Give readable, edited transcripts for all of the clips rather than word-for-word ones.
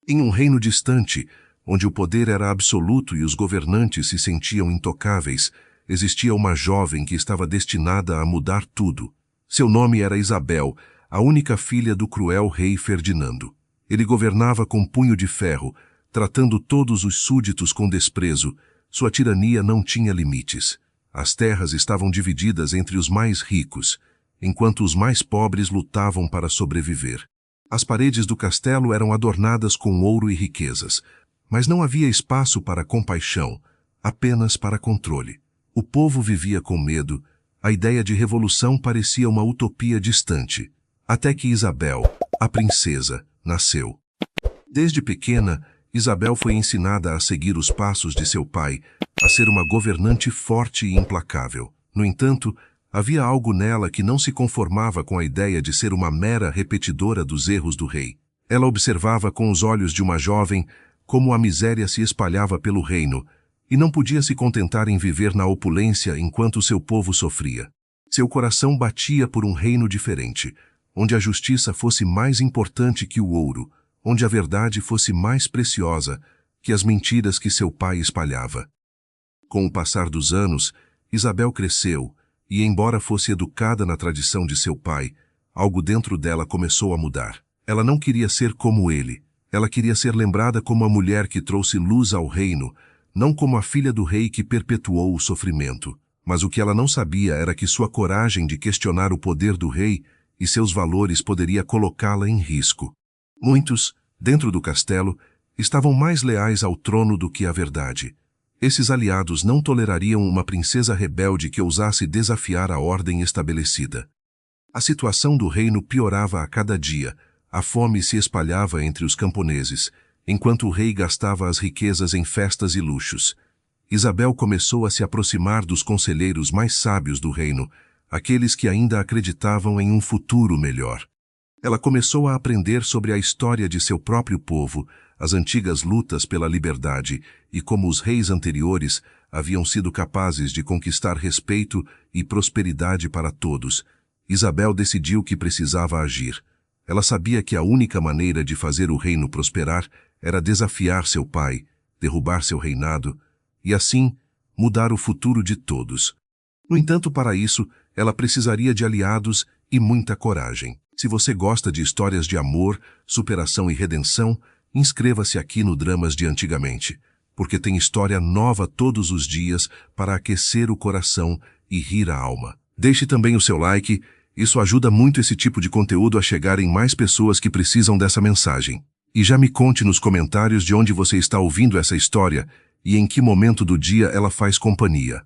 Em um reino distante, onde o poder era absoluto e os governantes se sentiam intocáveis, existia uma jovem que estava destinada a mudar tudo. Seu nome era Isabel, a única filha do cruel rei Ferdinando. Ele governava com punho de ferro, tratando todos os súditos com desprezo. Sua tirania não tinha limites. As terras estavam divididas entre os mais ricos, enquanto os mais pobres lutavam para sobreviver. As paredes do castelo eram adornadas com ouro e riquezas, mas não havia espaço para compaixão, apenas para controle. O povo vivia com medo, a ideia de revolução parecia uma utopia distante, até que Isabel, a princesa, nasceu. Desde pequena, Isabel foi ensinada a seguir os passos de seu pai, a ser uma governante forte e implacável. No entanto, havia algo nela que não se conformava com a ideia de ser uma mera repetidora dos erros do rei. Ela observava com os olhos de uma jovem como a miséria se espalhava pelo reino, e não podia se contentar em viver na opulência enquanto seu povo sofria. Seu coração batia por um reino diferente, onde a justiça fosse mais importante que o ouro, onde a verdade fosse mais preciosa que as mentiras que seu pai espalhava. Com o passar dos anos, Isabel cresceu, e embora fosse educada na tradição de seu pai, algo dentro dela começou a mudar. Ela não queria ser como ele. Ela queria ser lembrada como a mulher que trouxe luz ao reino, não como a filha do rei que perpetuou o sofrimento. Mas o que ela não sabia era que sua coragem de questionar o poder do rei e seus valores poderia colocá-la em risco. Muitos, dentro do castelo, estavam mais leais ao trono do que à verdade. Esses aliados não tolerariam uma princesa rebelde que ousasse desafiar a ordem estabelecida. A situação do reino piorava a cada dia. A fome se espalhava entre os camponeses, enquanto o rei gastava as riquezas em festas e luxos. Isabel começou a se aproximar dos conselheiros mais sábios do reino, aqueles que ainda acreditavam em um futuro melhor. Ela começou a aprender sobre a história de seu próprio povo, as antigas lutas pela liberdade e como os reis anteriores haviam sido capazes de conquistar respeito e prosperidade para todos. Isabel decidiu que precisava agir. Ela sabia que a única maneira de fazer o reino prosperar era desafiar seu pai, derrubar seu reinado e, assim, mudar o futuro de todos. No entanto, para isso, ela precisaria de aliados e muita coragem. Se você gosta de histórias de amor, superação e redenção, inscreva-se aqui no Dramas de Antigamente, porque tem história nova todos os dias para aquecer o coração e rir a alma. Deixe também o seu like. Isso ajuda muito esse tipo de conteúdo a chegar em mais pessoas que precisam dessa mensagem. E já me conte nos comentários de onde você está ouvindo essa história e em que momento do dia ela faz companhia.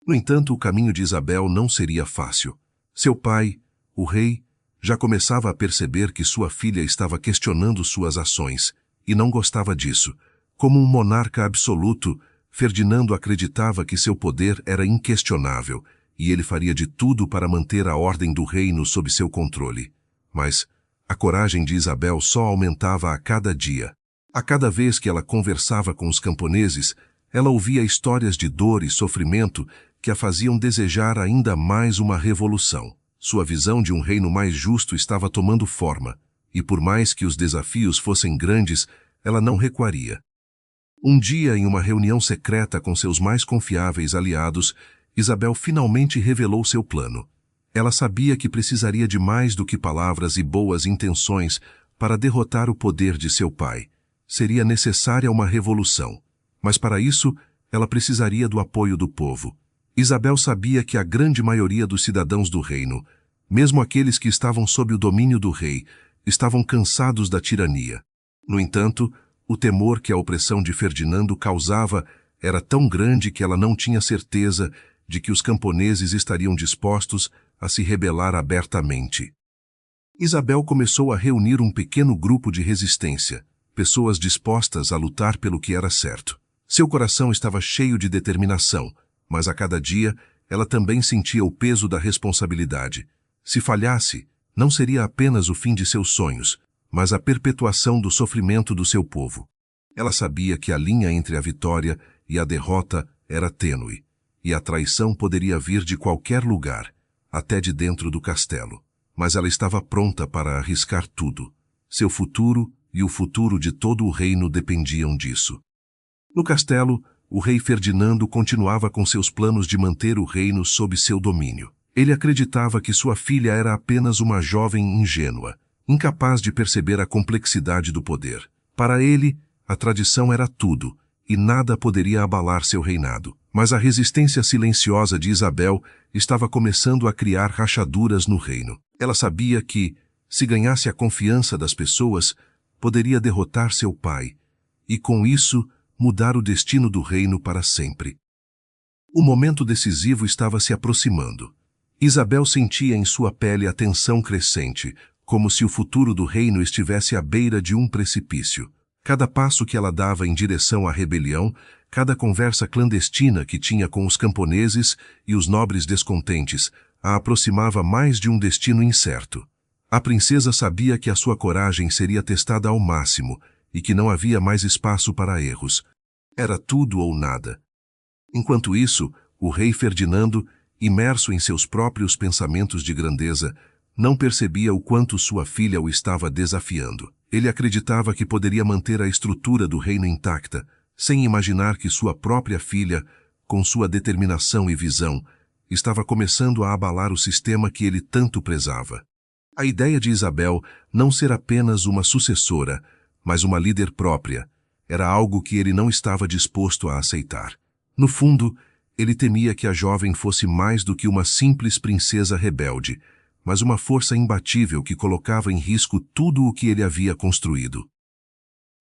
No entanto, o caminho de Isabel não seria fácil. Seu pai, o rei, já começava a perceber que sua filha estava questionando suas ações, e não gostava disso. Como um monarca absoluto, Ferdinando acreditava que seu poder era inquestionável, e ele faria de tudo para manter a ordem do reino sob seu controle. Mas a coragem de Isabel só aumentava a cada dia. A cada vez que ela conversava com os camponeses, ela ouvia histórias de dor e sofrimento que a faziam desejar ainda mais uma revolução. Sua visão de um reino mais justo estava tomando forma, e por mais que os desafios fossem grandes, ela não recuaria. Um dia, em uma reunião secreta com seus mais confiáveis aliados, Isabel finalmente revelou seu plano. Ela sabia que precisaria de mais do que palavras e boas intenções para derrotar o poder de seu pai. Seria necessária uma revolução, mas para isso, ela precisaria do apoio do povo. Isabel sabia que a grande maioria dos cidadãos do reino, mesmo aqueles que estavam sob o domínio do rei, estavam cansados da tirania. No entanto, o temor que a opressão de Ferdinando causava era tão grande que ela não tinha certeza de que os camponeses estariam dispostos a se rebelar abertamente. Isabel começou a reunir um pequeno grupo de resistência, pessoas dispostas a lutar pelo que era certo. Seu coração estava cheio de determinação, mas a cada dia ela também sentia o peso da responsabilidade. Se falhasse, não seria apenas o fim de seus sonhos, mas a perpetuação do sofrimento do seu povo. Ela sabia que a linha entre a vitória e a derrota era tênue, e a traição poderia vir de qualquer lugar, até de dentro do castelo. Mas ela estava pronta para arriscar tudo, seu futuro e o futuro de todo o reino dependiam disso. No castelo, o rei Ferdinando continuava com seus planos de manter o reino sob seu domínio. Ele acreditava que sua filha era apenas uma jovem ingênua, incapaz de perceber a complexidade do poder. Para ele, a tradição era tudo, e nada poderia abalar seu reinado. Mas a resistência silenciosa de Isabel estava começando a criar rachaduras no reino. Ela sabia que, se ganhasse a confiança das pessoas, poderia derrotar seu pai, e com isso, mudar o destino do reino para sempre. O momento decisivo estava se aproximando. Isabel sentia em sua pele a tensão crescente, como se o futuro do reino estivesse à beira de um precipício. Cada passo que ela dava em direção à rebelião, cada conversa clandestina que tinha com os camponeses e os nobres descontentes, a aproximava mais de um destino incerto. A princesa sabia que a sua coragem seria testada ao máximo e que não havia mais espaço para erros. Era tudo ou nada. Enquanto isso, o rei Ferdinando, imerso em seus próprios pensamentos de grandeza, não percebia o quanto sua filha o estava desafiando. Ele acreditava que poderia manter a estrutura do reino intacta, sem imaginar que sua própria filha, com sua determinação e visão, estava começando a abalar o sistema que ele tanto prezava. A ideia de Isabel não ser apenas uma sucessora, mas uma líder própria, era algo que ele não estava disposto a aceitar. No fundo, ele temia que a jovem fosse mais do que uma simples princesa rebelde, mas uma força imbatível que colocava em risco tudo o que ele havia construído.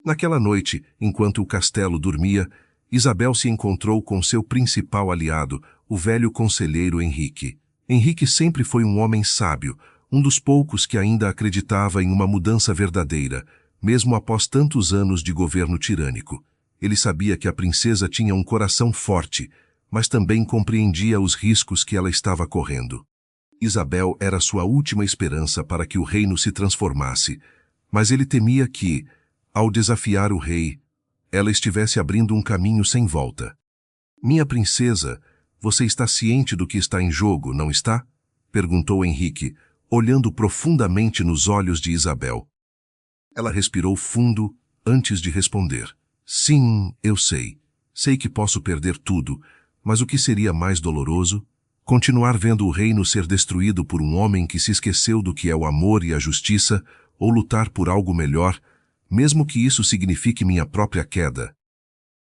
Naquela noite, enquanto o castelo dormia, Isabel se encontrou com seu principal aliado, o velho conselheiro Henrique. Henrique sempre foi um homem sábio, um dos poucos que ainda acreditava em uma mudança verdadeira, mesmo após tantos anos de governo tirânico. Ele sabia que a princesa tinha um coração forte, mas também compreendia os riscos que ela estava correndo. Isabel era sua última esperança para que o reino se transformasse, mas ele temia que, ao desafiar o rei, ela estivesse abrindo um caminho sem volta. "Minha princesa, você está ciente do que está em jogo, não está?" perguntou Henrique, olhando profundamente nos olhos de Isabel. Ela respirou fundo antes de responder. "Sim, eu sei. Sei que posso perder tudo, mas o que seria mais doloroso? Continuar vendo o reino ser destruído por um homem que se esqueceu do que é o amor e a justiça, ou lutar por algo melhor, mesmo que isso signifique minha própria queda?"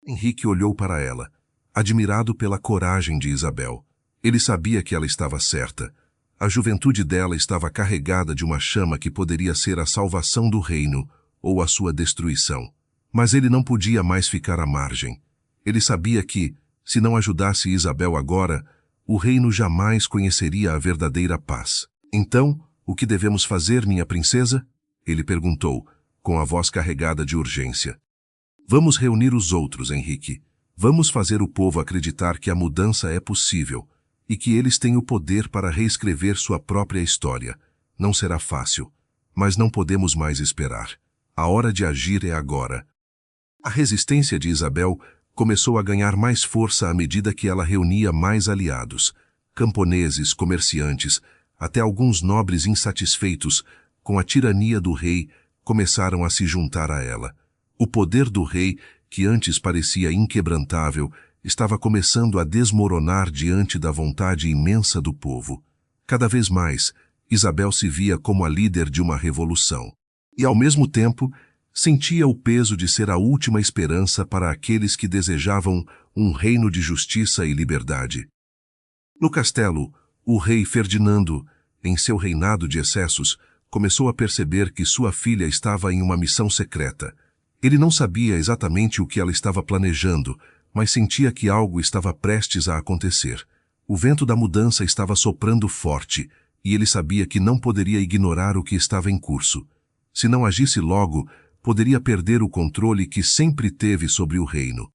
Henrique olhou para ela, admirado pela coragem de Isabel. Ele sabia que ela estava certa. A juventude dela estava carregada de uma chama que poderia ser a salvação do reino ou a sua destruição. Mas ele não podia mais ficar à margem. Ele sabia que, se não ajudasse Isabel agora, o reino jamais conheceria a verdadeira paz. "Então, o que devemos fazer, minha princesa?" ele perguntou, com a voz carregada de urgência. "Vamos reunir os outros, Henrique. Vamos fazer o povo acreditar que a mudança é possível e que eles têm o poder para reescrever sua própria história. Não será fácil, mas não podemos mais esperar. A hora de agir é agora." A resistência de Isabel começou a ganhar mais força à medida que ela reunia mais aliados, camponeses, comerciantes, até alguns nobres insatisfeitos com a tirania do rei começaram a se juntar a ela. O poder do rei, que antes parecia inquebrantável, estava começando a desmoronar diante da vontade imensa do povo. Cada vez mais, Isabel se via como a líder de uma revolução. E, ao mesmo tempo, sentia o peso de ser a última esperança para aqueles que desejavam um reino de justiça e liberdade. No castelo, o rei Ferdinando, em seu reinado de excessos, começou a perceber que sua filha estava em uma missão secreta. Ele não sabia exatamente o que ela estava planejando, mas sentia que algo estava prestes a acontecer. O vento da mudança estava soprando forte, e ele sabia que não poderia ignorar o que estava em curso. Se não agisse logo, poderia perder o controle que sempre teve sobre o reino.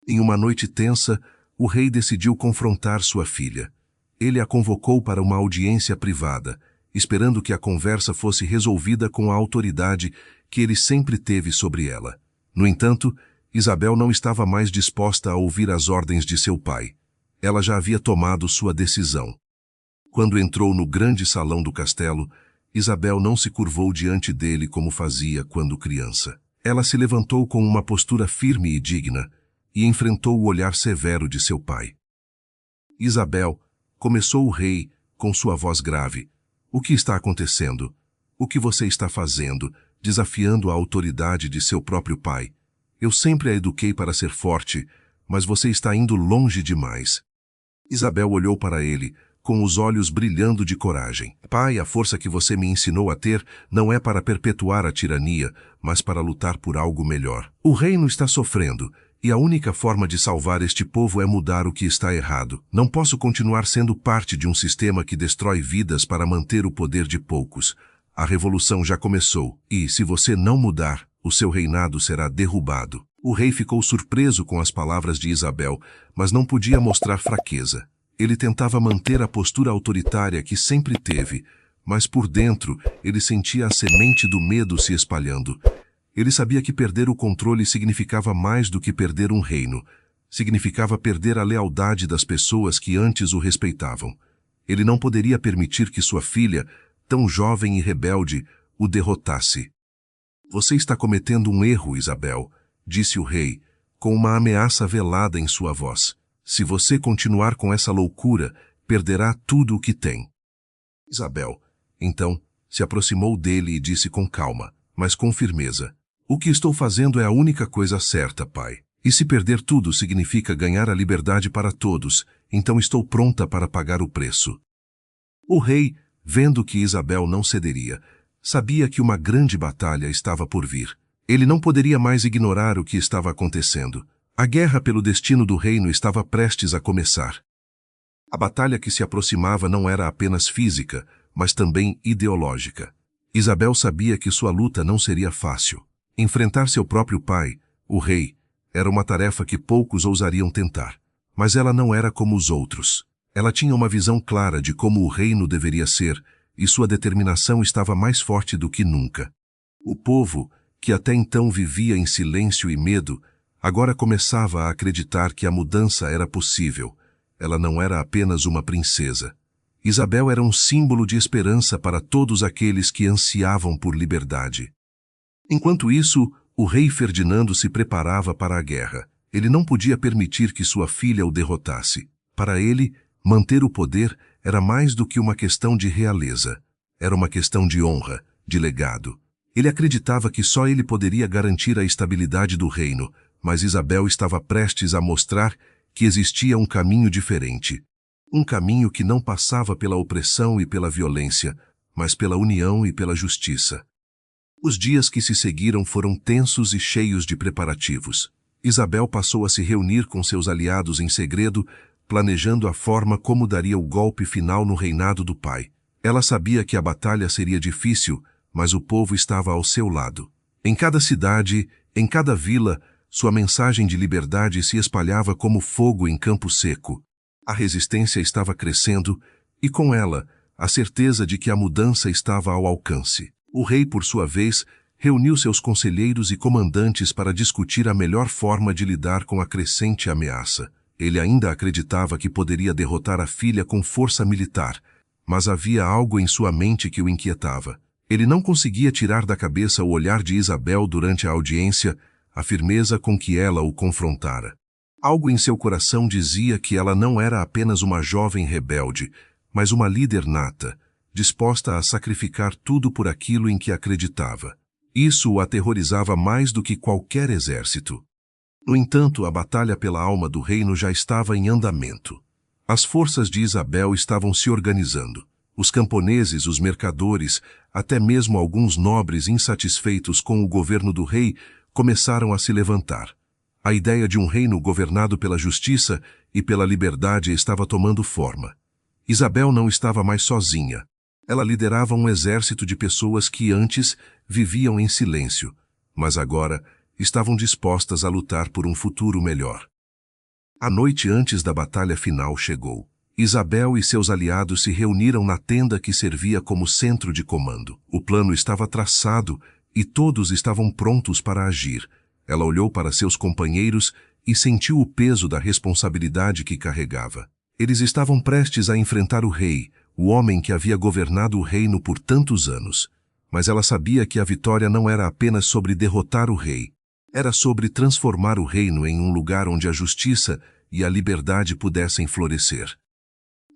Em uma noite tensa, o rei decidiu confrontar sua filha. Ele a convocou para uma audiência privada, esperando que a conversa fosse resolvida com a autoridade que ele sempre teve sobre ela. No entanto, Isabel não estava mais disposta a ouvir as ordens de seu pai. Ela já havia tomado sua decisão. Quando entrou no grande salão do castelo, Isabel não se curvou diante dele como fazia quando criança. Ela se levantou com uma postura firme e digna e enfrentou o olhar severo de seu pai. Isabel, começou o rei, com sua voz grave. O que está acontecendo? O que você está fazendo, desafiando a autoridade de seu próprio pai? Eu sempre a eduquei para ser forte, mas você está indo longe demais. Isabel olhou para ele, com os olhos brilhando de coragem. Pai, a força que você me ensinou a ter não é para perpetuar a tirania, mas para lutar por algo melhor. O reino está sofrendo, e a única forma de salvar este povo é mudar o que está errado. Não posso continuar sendo parte de um sistema que destrói vidas para manter o poder de poucos. A revolução já começou, e, se você não mudar, o seu reinado será derrubado. O rei ficou surpreso com as palavras de Isabel, mas não podia mostrar fraqueza. Ele tentava manter a postura autoritária que sempre teve, mas por dentro ele sentia a semente do medo se espalhando. Ele sabia que perder o controle significava mais do que perder um reino. Significava perder a lealdade das pessoas que antes o respeitavam. Ele não poderia permitir que sua filha, tão jovem e rebelde, o derrotasse. Você está cometendo um erro, Isabel, disse o rei, com uma ameaça velada em sua voz. Se você continuar com essa loucura, perderá tudo o que tem. Isabel, então, se aproximou dele e disse com calma, mas com firmeza. O que estou fazendo é a única coisa certa, pai. E se perder tudo significa ganhar a liberdade para todos, então estou pronta para pagar o preço. O rei, vendo que Isabel não cederia, sabia que uma grande batalha estava por vir. Ele não poderia mais ignorar o que estava acontecendo. A guerra pelo destino do reino estava prestes a começar. A batalha que se aproximava não era apenas física, mas também ideológica. Isabel sabia que sua luta não seria fácil. Enfrentar seu próprio pai, o rei, era uma tarefa que poucos ousariam tentar. Mas ela não era como os outros. Ela tinha uma visão clara de como o reino deveria ser, e sua determinação estava mais forte do que nunca. O povo, que até então vivia em silêncio e medo, agora começava a acreditar que a mudança era possível. Ela não era apenas uma princesa. Isabel era um símbolo de esperança para todos aqueles que ansiavam por liberdade. Enquanto isso, o rei Ferdinando se preparava para a guerra. Ele não podia permitir que sua filha o derrotasse. Para ele, manter o poder era mais do que uma questão de realeza. Era uma questão de honra, de legado. Ele acreditava que só ele poderia garantir a estabilidade do reino, mas Isabel estava prestes a mostrar que existia um caminho diferente. Um caminho que não passava pela opressão e pela violência, mas pela união e pela justiça. Os dias que se seguiram foram tensos e cheios de preparativos. Isabel passou a se reunir com seus aliados em segredo, planejando a forma como daria o golpe final no reinado do pai. Ela sabia que a batalha seria difícil, mas o povo estava ao seu lado. Em cada cidade, em cada vila, sua mensagem de liberdade se espalhava como fogo em campo seco. A resistência estava crescendo, e com ela, a certeza de que a mudança estava ao alcance. O rei, por sua vez, reuniu seus conselheiros e comandantes para discutir a melhor forma de lidar com a crescente ameaça. Ele ainda acreditava que poderia derrotar a filha com força militar, mas havia algo em sua mente que o inquietava. Ele não conseguia tirar da cabeça o olhar de Isabel durante a audiência, a firmeza com que ela o confrontara. Algo em seu coração dizia que ela não era apenas uma jovem rebelde, mas uma líder nata, disposta a sacrificar tudo por aquilo em que acreditava. Isso o aterrorizava mais do que qualquer exército. No entanto, a batalha pela alma do reino já estava em andamento. As forças de Isabel estavam se organizando. Os camponeses, os mercadores, até mesmo alguns nobres insatisfeitos com o governo do rei, começaram a se levantar. A ideia de um reino governado pela justiça e pela liberdade estava tomando forma. Isabel não estava mais sozinha. Ela liderava um exército de pessoas que antes viviam em silêncio, mas agora estavam dispostas a lutar por um futuro melhor. A noite antes da batalha final chegou. Isabel e seus aliados se reuniram na tenda que servia como centro de comando. O plano estava traçado e todos estavam prontos para agir. Ela olhou para seus companheiros e sentiu o peso da responsabilidade que carregava. Eles estavam prestes a enfrentar o rei, o homem que havia governado o reino por tantos anos. Mas ela sabia que a vitória não era apenas sobre derrotar o rei. Era sobre transformar o reino em um lugar onde a justiça e a liberdade pudessem florescer.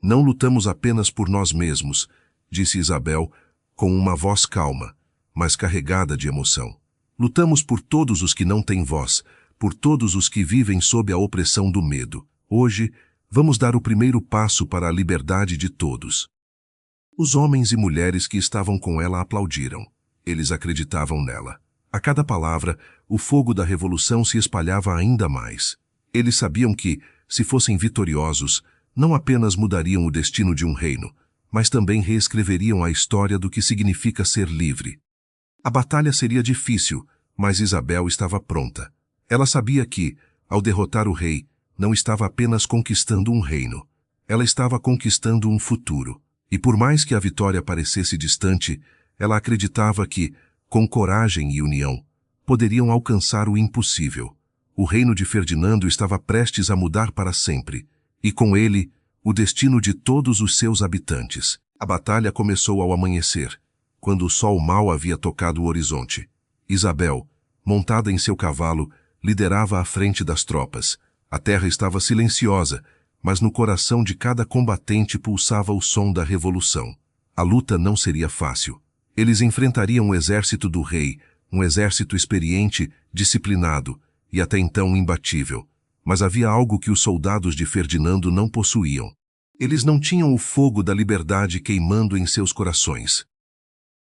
Não lutamos apenas por nós mesmos, disse Isabel, com uma voz calma, mas carregada de emoção. Lutamos por todos os que não têm voz, por todos os que vivem sob a opressão do medo. Hoje, vamos dar o primeiro passo para a liberdade de todos. Os homens e mulheres que estavam com ela aplaudiram. Eles acreditavam nela. A cada palavra, o fogo da revolução se espalhava ainda mais. Eles sabiam que, se fossem vitoriosos, não apenas mudariam o destino de um reino, mas também reescreveriam a história do que significa ser livre. A batalha seria difícil, mas Isabel estava pronta. Ela sabia que, ao derrotar o rei, não estava apenas conquistando um reino. Ela estava conquistando um futuro. E por mais que a vitória parecesse distante, ela acreditava que, com coragem e união, poderiam alcançar o impossível. O reino de Ferdinando estava prestes a mudar para sempre, e com ele, o destino de todos os seus habitantes. A batalha começou ao amanhecer, quando o sol mal havia tocado o horizonte. Isabel, montada em seu cavalo, liderava à frente das tropas. A terra estava silenciosa, mas no coração de cada combatente pulsava o som da revolução. A luta não seria fácil. Eles enfrentariam o exército do rei, um exército experiente, disciplinado e até então imbatível. Mas havia algo que os soldados de Ferdinando não possuíam. Eles não tinham o fogo da liberdade queimando em seus corações.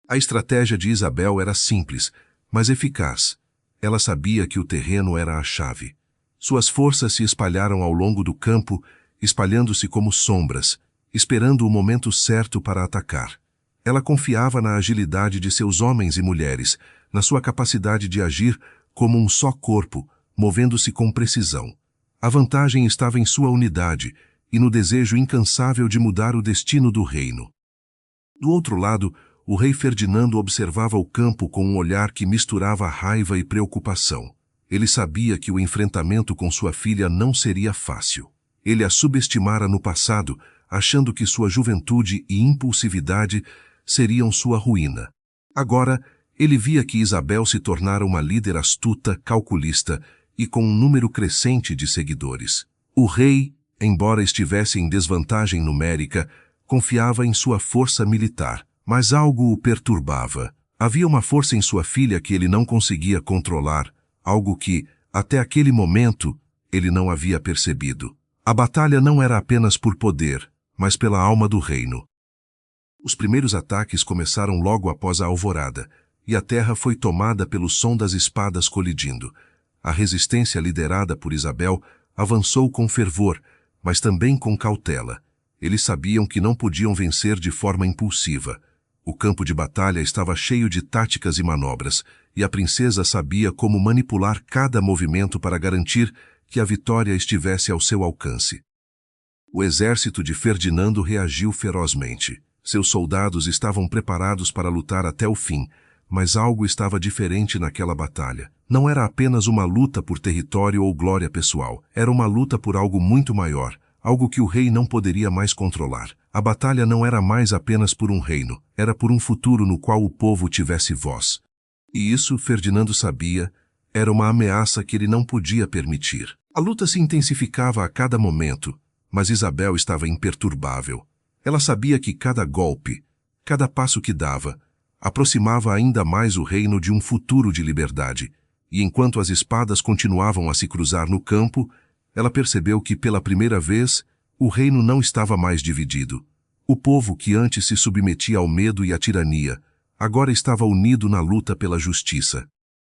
A estratégia de Isabel era simples, mas eficaz. Ela sabia que o terreno era a chave. Suas forças se espalharam ao longo do campo, espalhando-se como sombras, esperando o momento certo para atacar. Ela confiava na agilidade de seus homens e mulheres, na sua capacidade de agir como um só corpo, movendo-se com precisão. A vantagem estava em sua unidade e no desejo incansável de mudar o destino do reino. Do outro lado, o rei Ferdinando observava o campo com um olhar que misturava raiva e preocupação. Ele sabia que o enfrentamento com sua filha não seria fácil. Ele a subestimara no passado, achando que sua juventude e impulsividade seriam sua ruína. Agora, ele via que Isabel se tornara uma líder astuta, calculista e com um número crescente de seguidores. O rei, embora estivesse em desvantagem numérica, confiava em sua força militar, mas algo o perturbava. Havia uma força em sua filha que ele não conseguia controlar, algo que, até aquele momento, ele não havia percebido. A batalha não era apenas por poder, mas pela alma do reino. Os primeiros ataques começaram logo após a alvorada, e a terra foi tomada pelo som das espadas colidindo. A resistência liderada por Isabel avançou com fervor, mas também com cautela. Eles sabiam que não podiam vencer de forma impulsiva. O campo de batalha estava cheio de táticas e manobras, e a princesa sabia como manipular cada movimento para garantir que a vitória estivesse ao seu alcance. O exército de Ferdinando reagiu ferozmente. Seus soldados estavam preparados para lutar até o fim, mas algo estava diferente naquela batalha. Não era apenas uma luta por território ou glória pessoal, era uma luta por algo muito maior, algo que o rei não poderia mais controlar. A batalha não era mais apenas por um reino, era por um futuro no qual o povo tivesse voz. E isso, Ferdinando sabia, era uma ameaça que ele não podia permitir. A luta se intensificava a cada momento, mas Isabel estava imperturbável. Ela sabia que cada golpe, cada passo que dava, aproximava ainda mais o reino de um futuro de liberdade, e enquanto as espadas continuavam a se cruzar no campo, ela percebeu que, pela primeira vez, o reino não estava mais dividido. O povo que antes se submetia ao medo e à tirania, agora estava unido na luta pela justiça.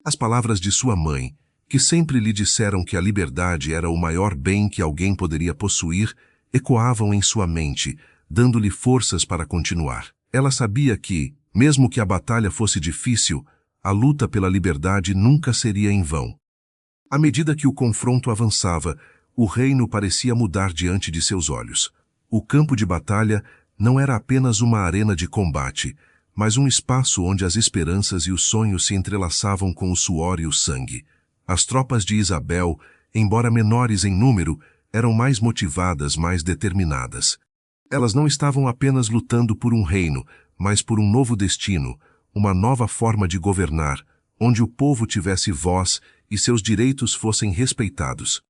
As palavras de sua mãe, que sempre lhe disseram que a liberdade era o maior bem que alguém poderia possuir, ecoavam em sua mente, dando-lhe forças para continuar. Ela sabia que, mesmo que a batalha fosse difícil, a luta pela liberdade nunca seria em vão. À medida que o confronto avançava, o reino parecia mudar diante de seus olhos. O campo de batalha não era apenas uma arena de combate, mas um espaço onde as esperanças e os sonhos se entrelaçavam com o suor e o sangue. As tropas de Isabel, embora menores em número, eram mais motivadas, mais determinadas. Elas não estavam apenas lutando por um reino, mas por um novo destino, uma nova forma de governar, onde o povo tivesse voz e seus direitos fossem respeitados.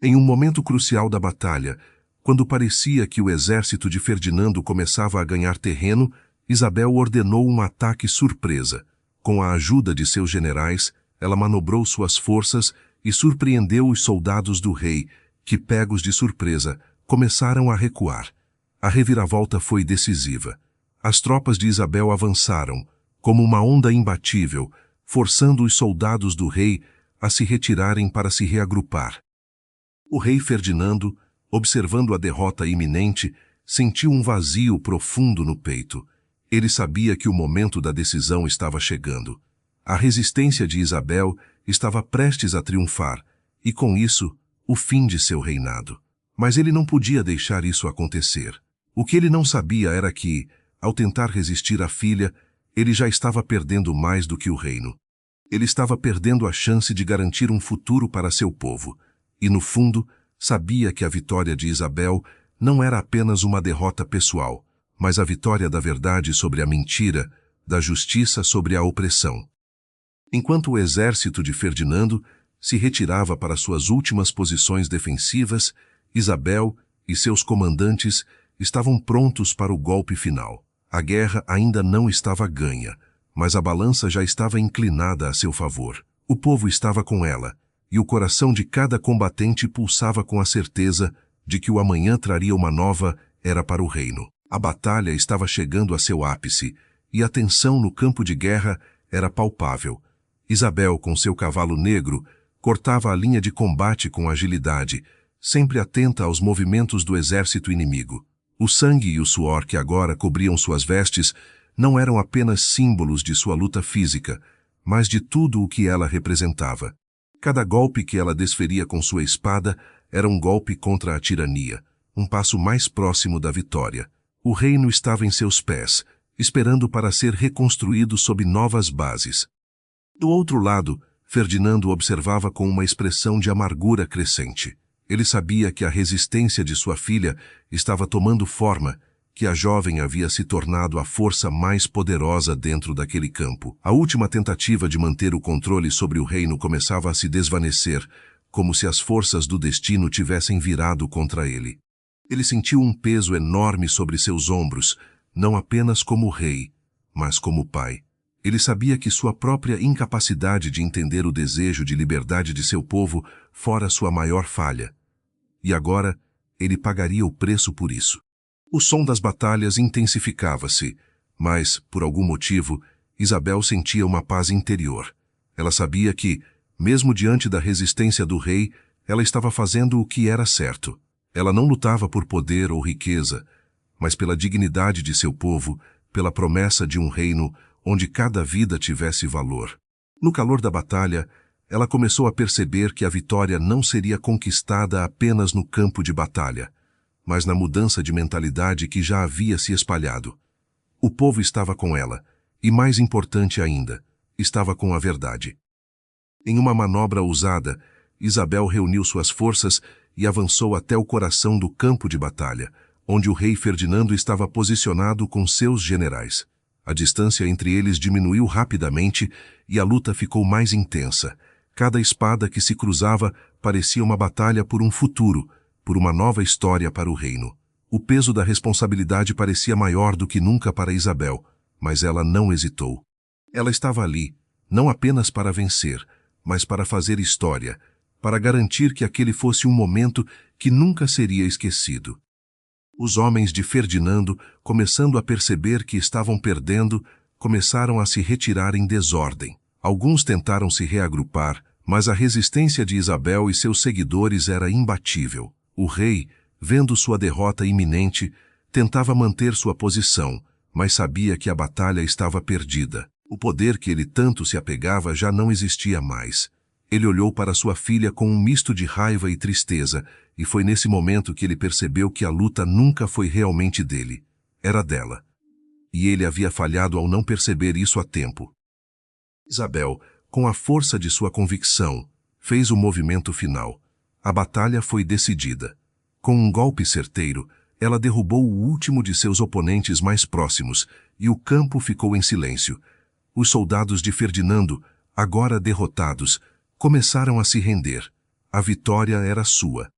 Em um momento crucial da batalha, quando parecia que o exército de Ferdinando começava a ganhar terreno, Isabel ordenou um ataque surpresa. Com a ajuda de seus generais, ela manobrou suas forças e surpreendeu os soldados do rei, que, pegos de surpresa, começaram a recuar. A reviravolta foi decisiva. As tropas de Isabel avançaram, como uma onda imbatível, forçando os soldados do rei a se retirarem para se reagrupar. O rei Ferdinando, observando a derrota iminente, sentiu um vazio profundo no peito. Ele sabia que o momento da decisão estava chegando. A resistência de Isabel estava prestes a triunfar, e com isso, o fim de seu reinado. Mas ele não podia deixar isso acontecer. O que ele não sabia era que, ao tentar resistir à filha, ele já estava perdendo mais do que o reino. Ele estava perdendo a chance de garantir um futuro para seu povo, e no fundo, sabia que a vitória de Isabel não era apenas uma derrota pessoal, mas a vitória da verdade sobre a mentira, da justiça sobre a opressão. Enquanto o exército de Ferdinando se retirava para suas últimas posições defensivas, Isabel e seus comandantes estavam prontos para o golpe final. A guerra ainda não estava ganha, mas a balança já estava inclinada a seu favor. O povo estava com ela, e o coração de cada combatente pulsava com a certeza de que o amanhã traria uma nova era para o reino. A batalha estava chegando a seu ápice, e a tensão no campo de guerra era palpável. Isabel, com seu cavalo negro, cortava a linha de combate com agilidade, sempre atenta aos movimentos do exército inimigo. O sangue e o suor que agora cobriam suas vestes não eram apenas símbolos de sua luta física, mas de tudo o que ela representava. Cada golpe que ela desferia com sua espada era um golpe contra a tirania, um passo mais próximo da vitória. O reino estava em seus pés, esperando para ser reconstruído sob novas bases. Do outro lado, Ferdinando observava com uma expressão de amargura crescente. Ele sabia que a resistência de sua filha estava tomando forma, que a jovem havia se tornado a força mais poderosa dentro daquele campo. A última tentativa de manter o controle sobre o reino começava a se desvanecer, como se as forças do destino tivessem virado contra ele. Ele sentiu um peso enorme sobre seus ombros, não apenas como rei, mas como pai. Ele sabia que sua própria incapacidade de entender o desejo de liberdade de seu povo fora sua maior falha. E agora, ele pagaria o preço por isso. O som das batalhas intensificava-se, mas, por algum motivo, Isabel sentia uma paz interior. Ela sabia que, mesmo diante da resistência do rei, ela estava fazendo o que era certo. Ela não lutava por poder ou riqueza, mas pela dignidade de seu povo, pela promessa de um reino onde cada vida tivesse valor. No calor da batalha, ela começou a perceber que a vitória não seria conquistada apenas no campo de batalha, mas na mudança de mentalidade que já havia se espalhado. O povo estava com ela, e mais importante ainda, estava com a verdade. Em uma manobra ousada, Isabel reuniu suas forças e avançou até o coração do campo de batalha, onde o rei Ferdinando estava posicionado com seus generais. A distância entre eles diminuiu rapidamente e a luta ficou mais intensa. Cada espada que se cruzava parecia uma batalha por um futuro, por uma nova história para o reino. O peso da responsabilidade parecia maior do que nunca para Isabel, mas ela não hesitou. Ela estava ali, não apenas para vencer, mas para fazer história, para garantir que aquele fosse um momento que nunca seria esquecido. Os homens de Ferdinando, começando a perceber que estavam perdendo, começaram a se retirar em desordem. Alguns tentaram se reagrupar, mas a resistência de Isabel e seus seguidores era imbatível. O rei, vendo sua derrota iminente, tentava manter sua posição, mas sabia que a batalha estava perdida. O poder que ele tanto se apegava já não existia mais. Ele olhou para sua filha com um misto de raiva e tristeza, e foi nesse momento que ele percebeu que a luta nunca foi realmente dele. Era dela. E ele havia falhado ao não perceber isso a tempo. Isabel, com a força de sua convicção, fez o movimento final. A batalha foi decidida. Com um golpe certeiro, Ela derrubou o último de seus oponentes mais próximos, e o campo ficou em silêncio. Os soldados de Ferdinando, agora derrotados, começaram a se render. A vitória era sua.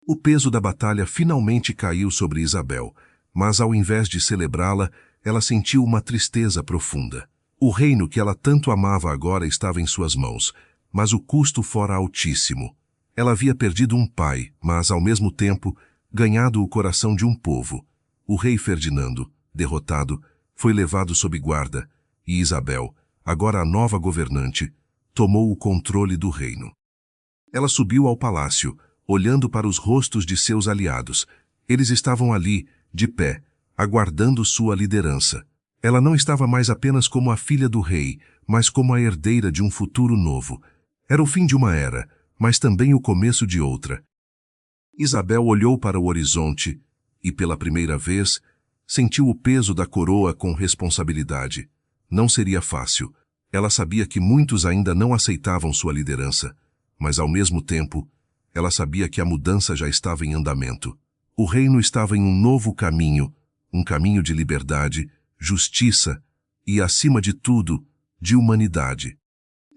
O peso da batalha finalmente caiu sobre Isabel, mas ao invés de celebrá-la, ela sentiu uma tristeza profunda. O reino que ela tanto amava agora estava em suas mãos, mas o custo fora altíssimo. Ela havia perdido um pai, mas, ao mesmo tempo, ganhado o coração de um povo. O rei Ferdinando, derrotado, foi levado sob guarda, e Isabel, agora a nova governante, tomou o controle do reino. Ela subiu ao palácio, olhando para os rostos de seus aliados. Eles estavam ali, de pé, aguardando sua liderança. Ela não estava mais apenas como a filha do rei, mas como a herdeira de um futuro novo. Era o fim de uma era, mas também o começo de outra. Isabel olhou para o horizonte e, pela primeira vez, sentiu o peso da coroa com responsabilidade. Não seria fácil. Ela sabia que muitos ainda não aceitavam sua liderança, mas, ao mesmo tempo, ela sabia que a mudança já estava em andamento. O reino estava em um novo caminho, um caminho de liberdade, justiça e, acima de tudo, de humanidade.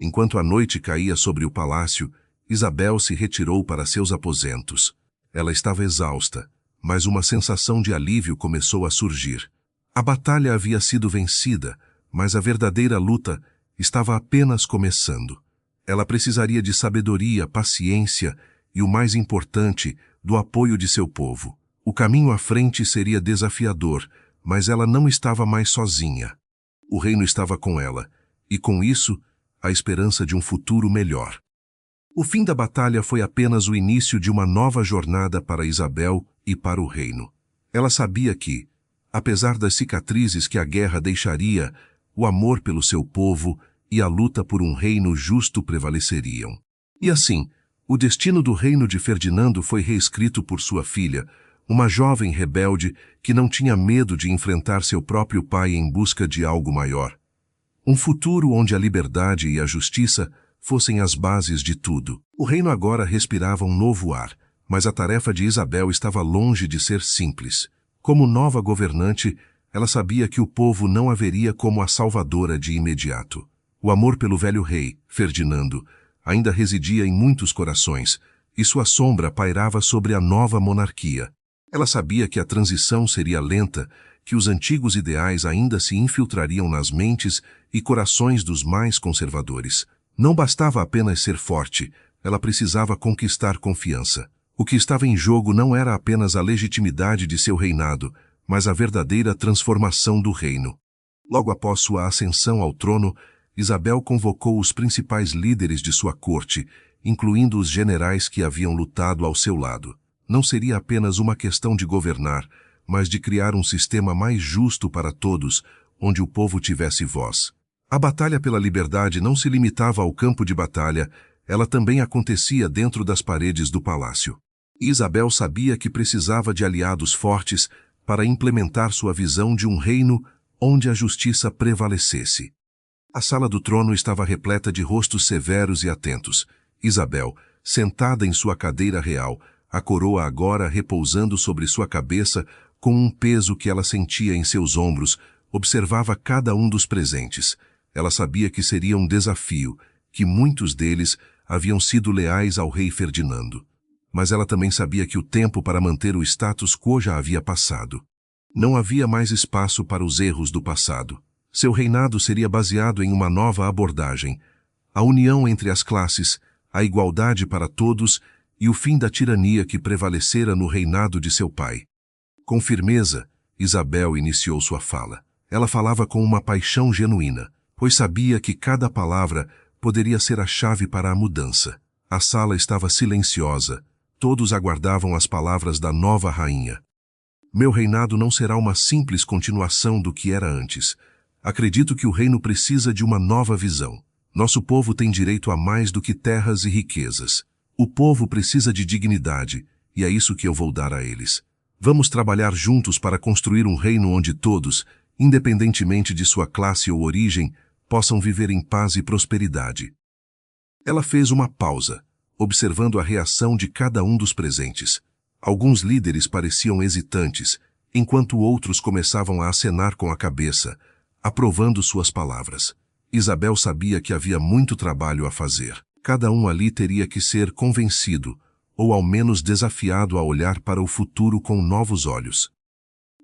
Enquanto a noite caía sobre o palácio, Isabel se retirou para seus aposentos. Ela estava exausta, mas uma sensação de alívio começou a surgir. A batalha havia sido vencida, mas a verdadeira luta estava apenas começando. Ela precisaria de sabedoria, paciência e, o mais importante, do apoio de seu povo. O caminho à frente seria desafiador, mas ela não estava mais sozinha. O reino estava com ela, e com isso, a esperança de um futuro melhor. O fim da batalha foi apenas o início de uma nova jornada para Isabel e para o reino. Ela sabia que, apesar das cicatrizes que a guerra deixaria, o amor pelo seu povo e a luta por um reino justo prevaleceriam. E assim, o destino do reino de Ferdinando foi reescrito por sua filha, uma jovem rebelde que não tinha medo de enfrentar seu próprio pai em busca de algo maior. Um futuro onde a liberdade e a justiça fossem as bases de tudo. O reino agora respirava um novo ar, mas a tarefa de Isabel estava longe de ser simples. Como nova governante, ela sabia que o povo não a veria como a salvadora de imediato. O amor pelo velho rei, Ferdinando, ainda residia em muitos corações, e sua sombra pairava sobre a nova monarquia. Ela sabia que a transição seria lenta, que os antigos ideais ainda se infiltrariam nas mentes e corações dos mais conservadores. Não bastava apenas ser forte, ela precisava conquistar confiança. O que estava em jogo não era apenas a legitimidade de seu reinado, mas a verdadeira transformação do reino. Logo após sua ascensão ao trono, Isabel convocou os principais líderes de sua corte, incluindo os generais que haviam lutado ao seu lado. Não seria apenas uma questão de governar, mas de criar um sistema mais justo para todos, onde o povo tivesse voz. A batalha pela liberdade não se limitava ao campo de batalha, ela também acontecia dentro das paredes do palácio. Isabel sabia que precisava de aliados fortes para implementar sua visão de um reino onde a justiça prevalecesse. A sala do trono estava repleta de rostos severos e atentos. Isabel, sentada em sua cadeira real, a coroa agora repousando sobre sua cabeça com um peso que ela sentia em seus ombros, observava cada um dos presentes. Ela sabia que seria um desafio, que muitos deles haviam sido leais ao rei Ferdinando. Mas ela também sabia que o tempo para manter o status quo já havia passado. Não havia mais espaço para os erros do passado. Seu reinado seria baseado em uma nova abordagem, a união entre as classes, a igualdade para todos e o fim da tirania que prevalecera no reinado de seu pai. Com firmeza, Isabel iniciou sua fala. Ela falava com uma paixão genuína, pois sabia que cada palavra poderia ser a chave para a mudança. A sala estava silenciosa, todos aguardavam as palavras da nova rainha. Meu reinado não será uma simples continuação do que era antes. Acredito que o reino precisa de uma nova visão. Nosso povo tem direito a mais do que terras e riquezas. O povo precisa de dignidade, e é isso que eu vou dar a eles. Vamos trabalhar juntos para construir um reino onde todos, independentemente de sua classe ou origem, possam viver em paz e prosperidade. Ela fez uma pausa, observando a reação de cada um dos presentes. Alguns líderes pareciam hesitantes, enquanto outros começavam a acenar com a cabeça, aprovando suas palavras. Isabel sabia que havia muito trabalho a fazer. Cada um ali teria que ser convencido, ou ao menos desafiado a olhar para o futuro com novos olhos.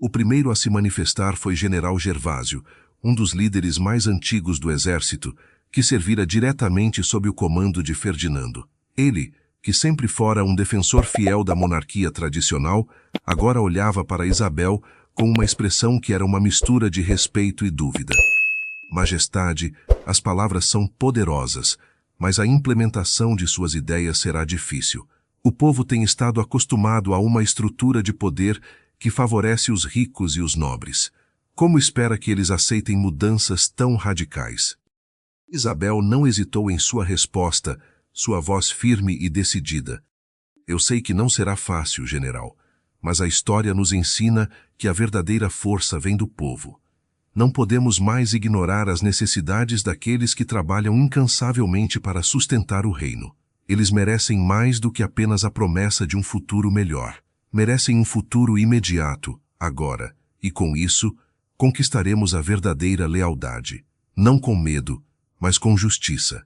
O primeiro a se manifestar foi General Gervásio, um dos líderes mais antigos do exército, que servira diretamente sob o comando de Ferdinando. Ele, que sempre fora um defensor fiel da monarquia tradicional, agora olhava para Isabel com uma expressão que era uma mistura de respeito e dúvida. Majestade, as palavras são poderosas, mas a implementação de suas ideias será difícil. O povo tem estado acostumado a uma estrutura de poder que favorece os ricos e os nobres. Como espera que eles aceitem mudanças tão radicais? Isabel não hesitou em sua resposta, sua voz firme e decidida. Eu sei que não será fácil, general, mas a história nos ensina que a verdadeira força vem do povo. Não podemos mais ignorar as necessidades daqueles que trabalham incansavelmente para sustentar o reino. Eles merecem mais do que apenas a promessa de um futuro melhor. Merecem um futuro imediato, agora, e com isso, conquistaremos a verdadeira lealdade. Não com medo, mas com justiça.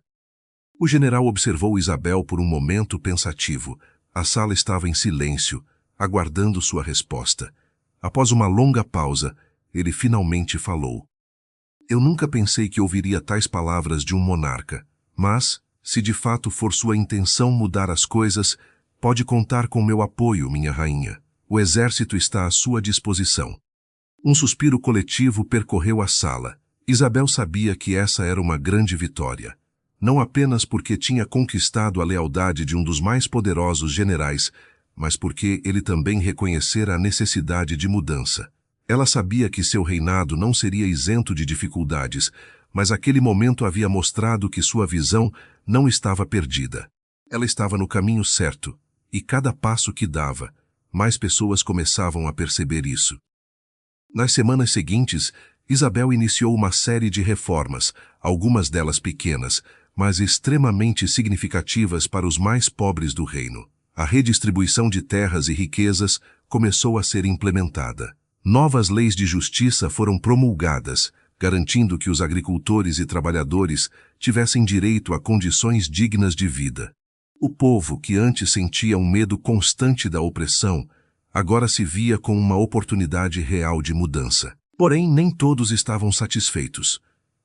O general observou Isabel por um momento pensativo. A sala estava em silêncio, aguardando sua resposta. Após uma longa pausa, ele finalmente falou. Eu nunca pensei que ouviria tais palavras de um monarca, mas, se de fato for sua intenção mudar as coisas, pode contar com meu apoio, minha rainha. O exército está à sua disposição. Um suspiro coletivo percorreu a sala. Isabel sabia que essa era uma grande vitória. Não apenas porque tinha conquistado a lealdade de um dos mais poderosos generais, mas porque ele também reconhecera a necessidade de mudança. Ela sabia que seu reinado não seria isento de dificuldades, mas aquele momento havia mostrado que sua visão não estava perdida. Ela estava no caminho certo, e cada passo que dava, mais pessoas começavam a perceber isso. Nas semanas seguintes, Isabel iniciou uma série de reformas, algumas delas pequenas, mas extremamente significativas para os mais pobres do reino. A redistribuição de terras e riquezas começou a ser implementada. Novas leis de justiça foram promulgadas, garantindo que os agricultores e trabalhadores tivessem direito a condições dignas de vida. O povo, que antes sentia um medo constante da opressão, agora se via com uma oportunidade real de mudança. Porém, nem todos estavam satisfeitos.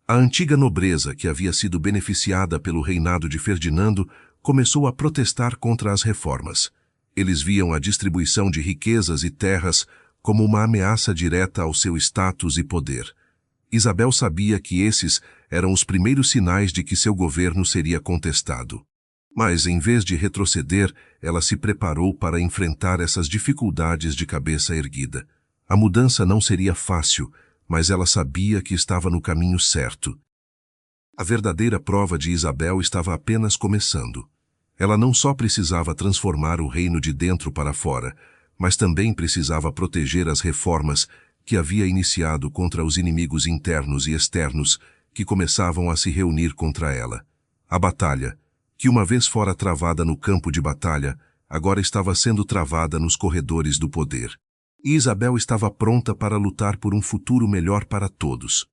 A antiga nobreza, que havia sido beneficiada pelo reinado de Ferdinando, começou a protestar contra as reformas. Eles viam a distribuição de riquezas e terras como uma ameaça direta ao seu status e poder. Isabel sabia que esses eram os primeiros sinais de que seu governo seria contestado. Mas, em vez de retroceder, ela se preparou para enfrentar essas dificuldades de cabeça erguida. A mudança não seria fácil, mas ela sabia que estava no caminho certo. A verdadeira prova de Isabel estava apenas começando. Ela não só precisava transformar o reino de dentro para fora, mas também precisava proteger as reformas que havia iniciado contra os inimigos internos e externos que começavam a se reunir contra ela. A batalha, que uma vez fora travada no campo de batalha, agora estava sendo travada nos corredores do poder. E Isabel estava pronta para lutar por um futuro melhor para todos.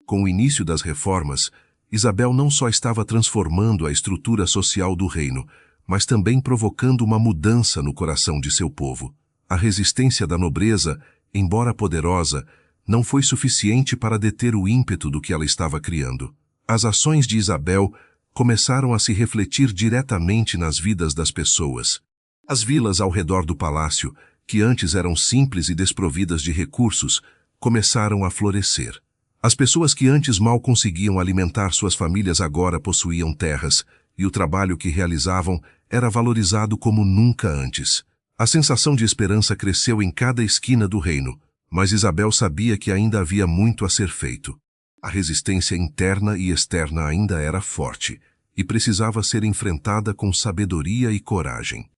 Com o início das reformas, Isabel não só estava transformando a estrutura social do reino, mas também provocando uma mudança no coração de seu povo. A resistência da nobreza, embora poderosa, não foi suficiente para deter o ímpeto do que ela estava criando. As ações de Isabel começaram a se refletir diretamente nas vidas das pessoas. As vilas ao redor do palácio, que antes eram simples e desprovidas de recursos, começaram a florescer. As pessoas que antes mal conseguiam alimentar suas famílias agora possuíam terras, e o trabalho que realizavam era valorizado como nunca antes. A sensação de esperança cresceu em cada esquina do reino, mas Isabel sabia que ainda havia muito a ser feito. A resistência interna e externa ainda era forte, e precisava ser enfrentada com sabedoria e coragem.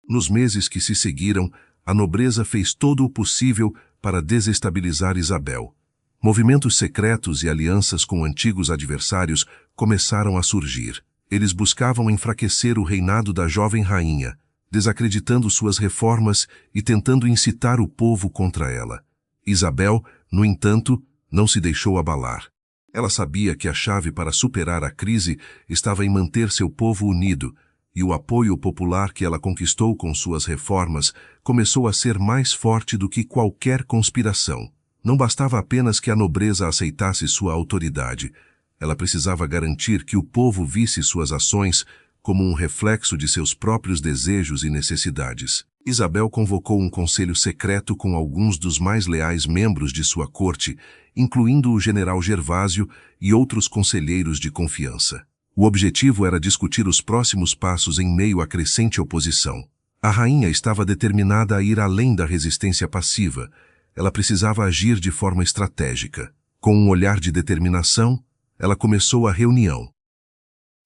Nos meses que se seguiram, a nobreza fez todo o possível para desestabilizar Isabel. Movimentos secretos e alianças com antigos adversários começaram a surgir. Eles buscavam enfraquecer o reinado da jovem rainha, desacreditando suas reformas e tentando incitar o povo contra ela. Isabel, no entanto, não se deixou abalar. Ela sabia que a chave para superar a crise estava em manter seu povo unido, e o apoio popular que ela conquistou com suas reformas começou a ser mais forte do que qualquer conspiração. Não bastava apenas que a nobreza aceitasse sua autoridade. Ela precisava garantir que o povo visse suas ações como um reflexo de seus próprios desejos e necessidades. Isabel convocou um conselho secreto com alguns dos mais leais membros de sua corte, incluindo o general Gervásio e outros conselheiros de confiança. O objetivo era discutir os próximos passos em meio à crescente oposição. A rainha estava determinada a ir além da resistência passiva. Ela precisava agir de forma estratégica. Com um olhar de determinação, ela começou a reunião.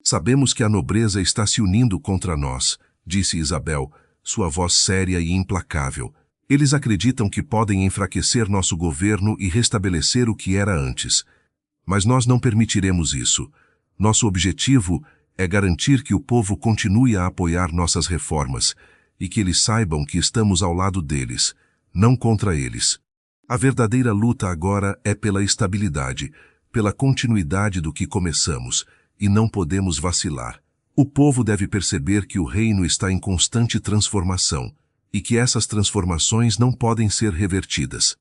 Sabemos que a nobreza está se unindo contra nós, disse Isabel, sua voz séria e implacável. Eles acreditam que podem enfraquecer nosso governo e restabelecer o que era antes. Mas nós não permitiremos isso. Nosso objetivo é garantir que o povo continue a apoiar nossas reformas e que eles saibam que estamos ao lado deles, não contra eles. A verdadeira luta agora é pela estabilidade, pela continuidade do que começamos, e não podemos vacilar. O povo deve perceber que o reino está em constante transformação e que essas transformações não podem ser revertidas.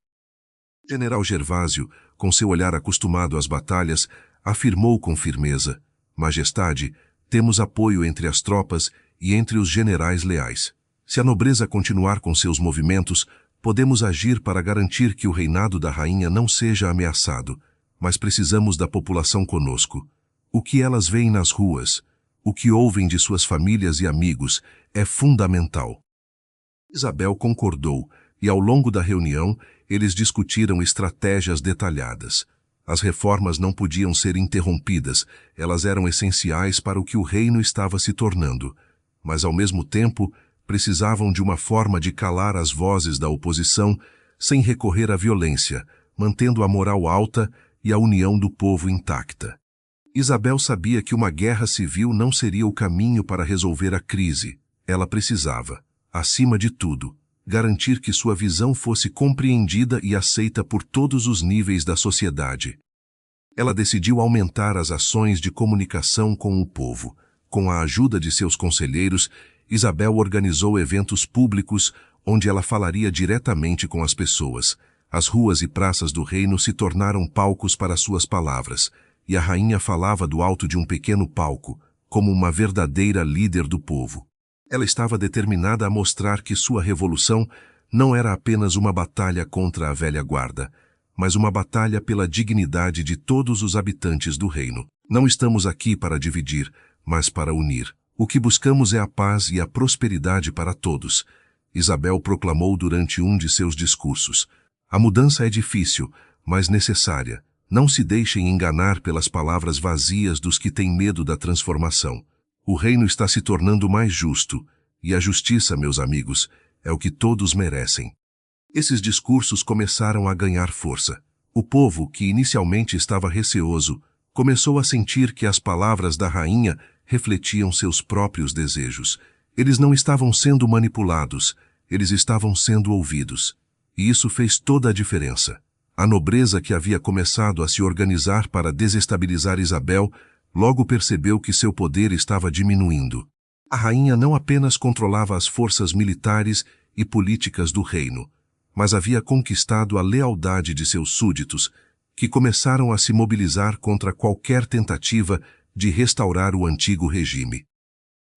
General Gervásio, com seu olhar acostumado às batalhas, afirmou com firmeza: Majestade, temos apoio entre as tropas e entre os generais leais. Se a nobreza continuar com seus movimentos, podemos agir para garantir que o reinado da rainha não seja ameaçado, mas precisamos da população conosco. O que elas veem nas ruas, o que ouvem de suas famílias e amigos, é fundamental. Isabel concordou, e ao longo da reunião, eles discutiram estratégias detalhadas. As reformas não podiam ser interrompidas, elas eram essenciais para o que o reino estava se tornando, mas ao mesmo tempo precisavam de uma forma de calar as vozes da oposição sem recorrer à violência, mantendo a moral alta e a união do povo intacta. Isabel sabia que uma guerra civil não seria o caminho para resolver a crise. Ela precisava, acima de tudo, garantir que sua visão fosse compreendida e aceita por todos os níveis da sociedade. Ela decidiu aumentar as ações de comunicação com o povo. Com a ajuda de seus conselheiros, Isabel organizou eventos públicos onde ela falaria diretamente com as pessoas. As ruas e praças do reino se tornaram palcos para suas palavras, e a rainha falava do alto de um pequeno palco, como uma verdadeira líder do povo. Ela estava determinada a mostrar que sua revolução não era apenas uma batalha contra a velha guarda, mas uma batalha pela dignidade de todos os habitantes do reino. Não estamos aqui para dividir, mas para unir. O que buscamos é a paz e a prosperidade para todos, Isabel proclamou durante um de seus discursos. A mudança é difícil, mas necessária. Não se deixem enganar pelas palavras vazias dos que têm medo da transformação. O reino está se tornando mais justo, e a justiça, meus amigos, é o que todos merecem. Esses discursos começaram a ganhar força. O povo, que inicialmente estava receoso, começou a sentir que as palavras da rainha refletiam seus próprios desejos. Eles não estavam sendo manipulados, eles estavam sendo ouvidos. E isso fez toda a diferença. A nobreza que havia começado a se organizar para desestabilizar Isabel logo percebeu que seu poder estava diminuindo. A rainha não apenas controlava as forças militares e políticas do reino, mas havia conquistado a lealdade de seus súditos, que começaram a se mobilizar contra qualquer tentativa de restaurar o antigo regime.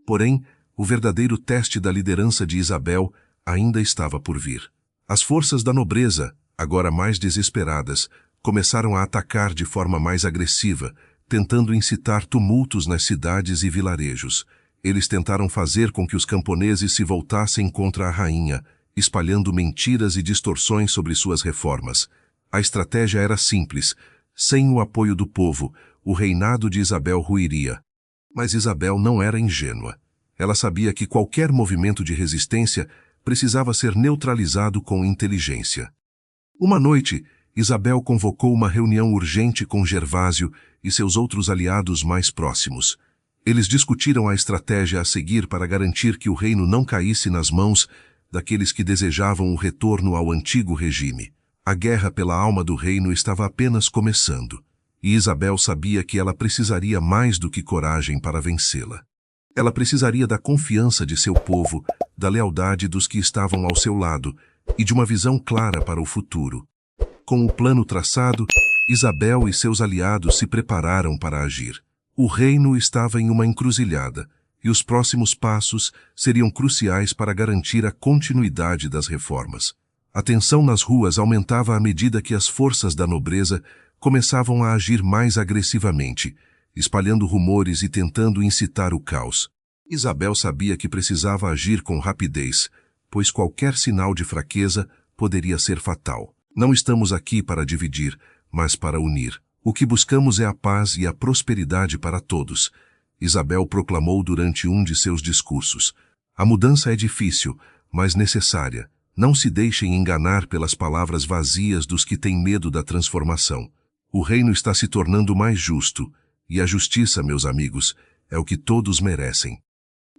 Porém, o verdadeiro teste da liderança de Isabel ainda estava por vir. As forças da nobreza, agora mais desesperadas, começaram a atacar de forma mais agressiva, tentando incitar tumultos nas cidades e vilarejos. Eles tentaram fazer com que os camponeses se voltassem contra a rainha, espalhando mentiras e distorções sobre suas reformas. A estratégia era simples. Sem o apoio do povo, o reinado de Isabel ruiria. Mas Isabel não era ingênua. Ela sabia que qualquer movimento de resistência precisava ser neutralizado com inteligência. Uma noite, Isabel convocou uma reunião urgente com Gervásio e seus outros aliados mais próximos. Eles discutiram a estratégia a seguir para garantir que o reino não caísse nas mãos daqueles que desejavam o retorno ao antigo regime. A guerra pela alma do reino estava apenas começando, e Isabel sabia que ela precisaria mais do que coragem para vencê-la. Ela precisaria da confiança de seu povo, da lealdade dos que estavam ao seu lado e de uma visão clara para o futuro. Com o plano traçado, Isabel e seus aliados se prepararam para agir. O reino estava em uma encruzilhada, e os próximos passos seriam cruciais para garantir a continuidade das reformas. A tensão nas ruas aumentava à medida que as forças da nobreza começavam a agir mais agressivamente, espalhando rumores e tentando incitar o caos. Isabel sabia que precisava agir com rapidez, pois qualquer sinal de fraqueza poderia ser fatal. Não estamos aqui para dividir, mas para unir. O que buscamos é a paz e a prosperidade para todos, Isabel proclamou durante um de seus discursos. A mudança é difícil, mas necessária. Não se deixem enganar pelas palavras vazias dos que têm medo da transformação. O reino está se tornando mais justo, e a justiça, meus amigos, é o que todos merecem.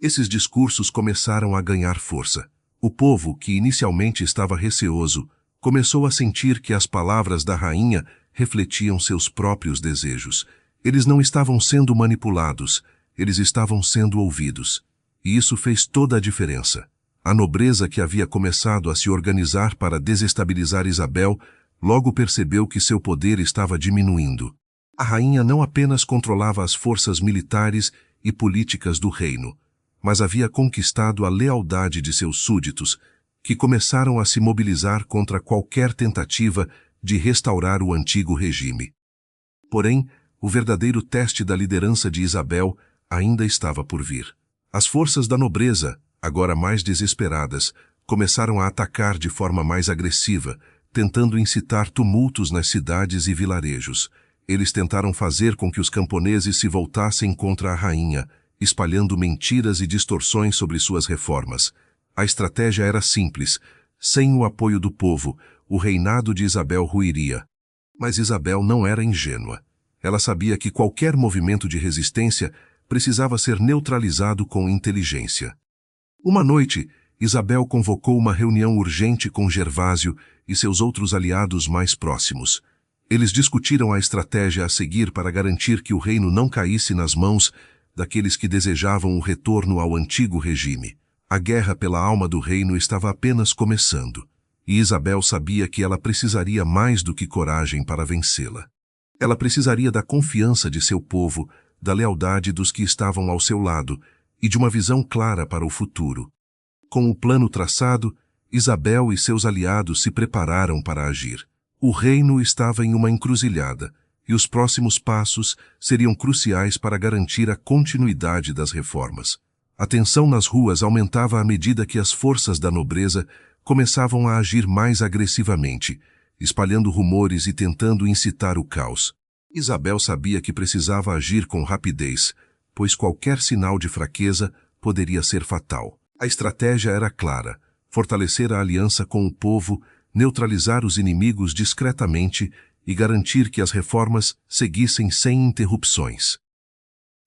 Esses discursos começaram a ganhar força. O povo, que inicialmente estava receoso, começou a sentir que as palavras da rainha refletiam seus próprios desejos. Eles não estavam sendo manipulados, eles estavam sendo ouvidos. E isso fez toda a diferença. A nobreza que havia começado a se organizar para desestabilizar Isabel logo percebeu que seu poder estava diminuindo. A rainha não apenas controlava as forças militares e políticas do reino, mas havia conquistado a lealdade de seus súditos, que começaram a se mobilizar contra qualquer tentativa de restaurar o antigo regime. Porém, o verdadeiro teste da liderança de Isabel ainda estava por vir. As forças da nobreza, agora mais desesperadas, começaram a atacar de forma mais agressiva, tentando incitar tumultos nas cidades e vilarejos. Eles tentaram fazer com que os camponeses se voltassem contra a rainha, espalhando mentiras e distorções sobre suas reformas. A estratégia era simples. Sem o apoio do povo, o reinado de Isabel ruiria. Mas Isabel não era ingênua. Ela sabia que qualquer movimento de resistência precisava ser neutralizado com inteligência. Uma noite, Isabel convocou uma reunião urgente com Gervásio e seus outros aliados mais próximos. Eles discutiram a estratégia a seguir para garantir que o reino não caísse nas mãos daqueles que desejavam o retorno ao antigo regime. A guerra pela alma do reino estava apenas começando, e Isabel sabia que ela precisaria mais do que coragem para vencê-la. Ela precisaria da confiança de seu povo, da lealdade dos que estavam ao seu lado e de uma visão clara para o futuro. Com o plano traçado, Isabel e seus aliados se prepararam para agir. O reino estava em uma encruzilhada, e os próximos passos seriam cruciais para garantir a continuidade das reformas. A tensão nas ruas aumentava à medida que as forças da nobreza começavam a agir mais agressivamente, espalhando rumores e tentando incitar o caos. Isabel sabia que precisava agir com rapidez, pois qualquer sinal de fraqueza poderia ser fatal. A estratégia era clara: fortalecer a aliança com o povo, neutralizar os inimigos discretamente e garantir que as reformas seguissem sem interrupções.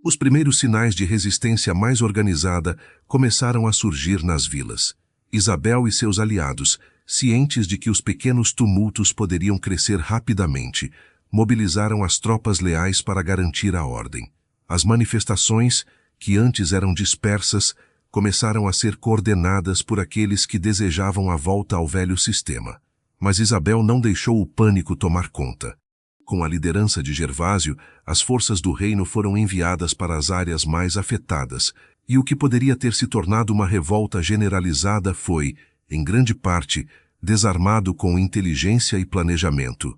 Os primeiros sinais de resistência mais organizada começaram a surgir nas vilas. Isabel e seus aliados, cientes de que os pequenos tumultos poderiam crescer rapidamente, mobilizaram as tropas leais para garantir a ordem. As manifestações, que antes eram dispersas, começaram a ser coordenadas por aqueles que desejavam a volta ao velho sistema. Mas Isabel não deixou o pânico tomar conta. Com a liderança de Gervásio, as forças do reino foram enviadas para as áreas mais afetadas, e o que poderia ter se tornado uma revolta generalizada foi, em grande parte, desarmado com inteligência e planejamento.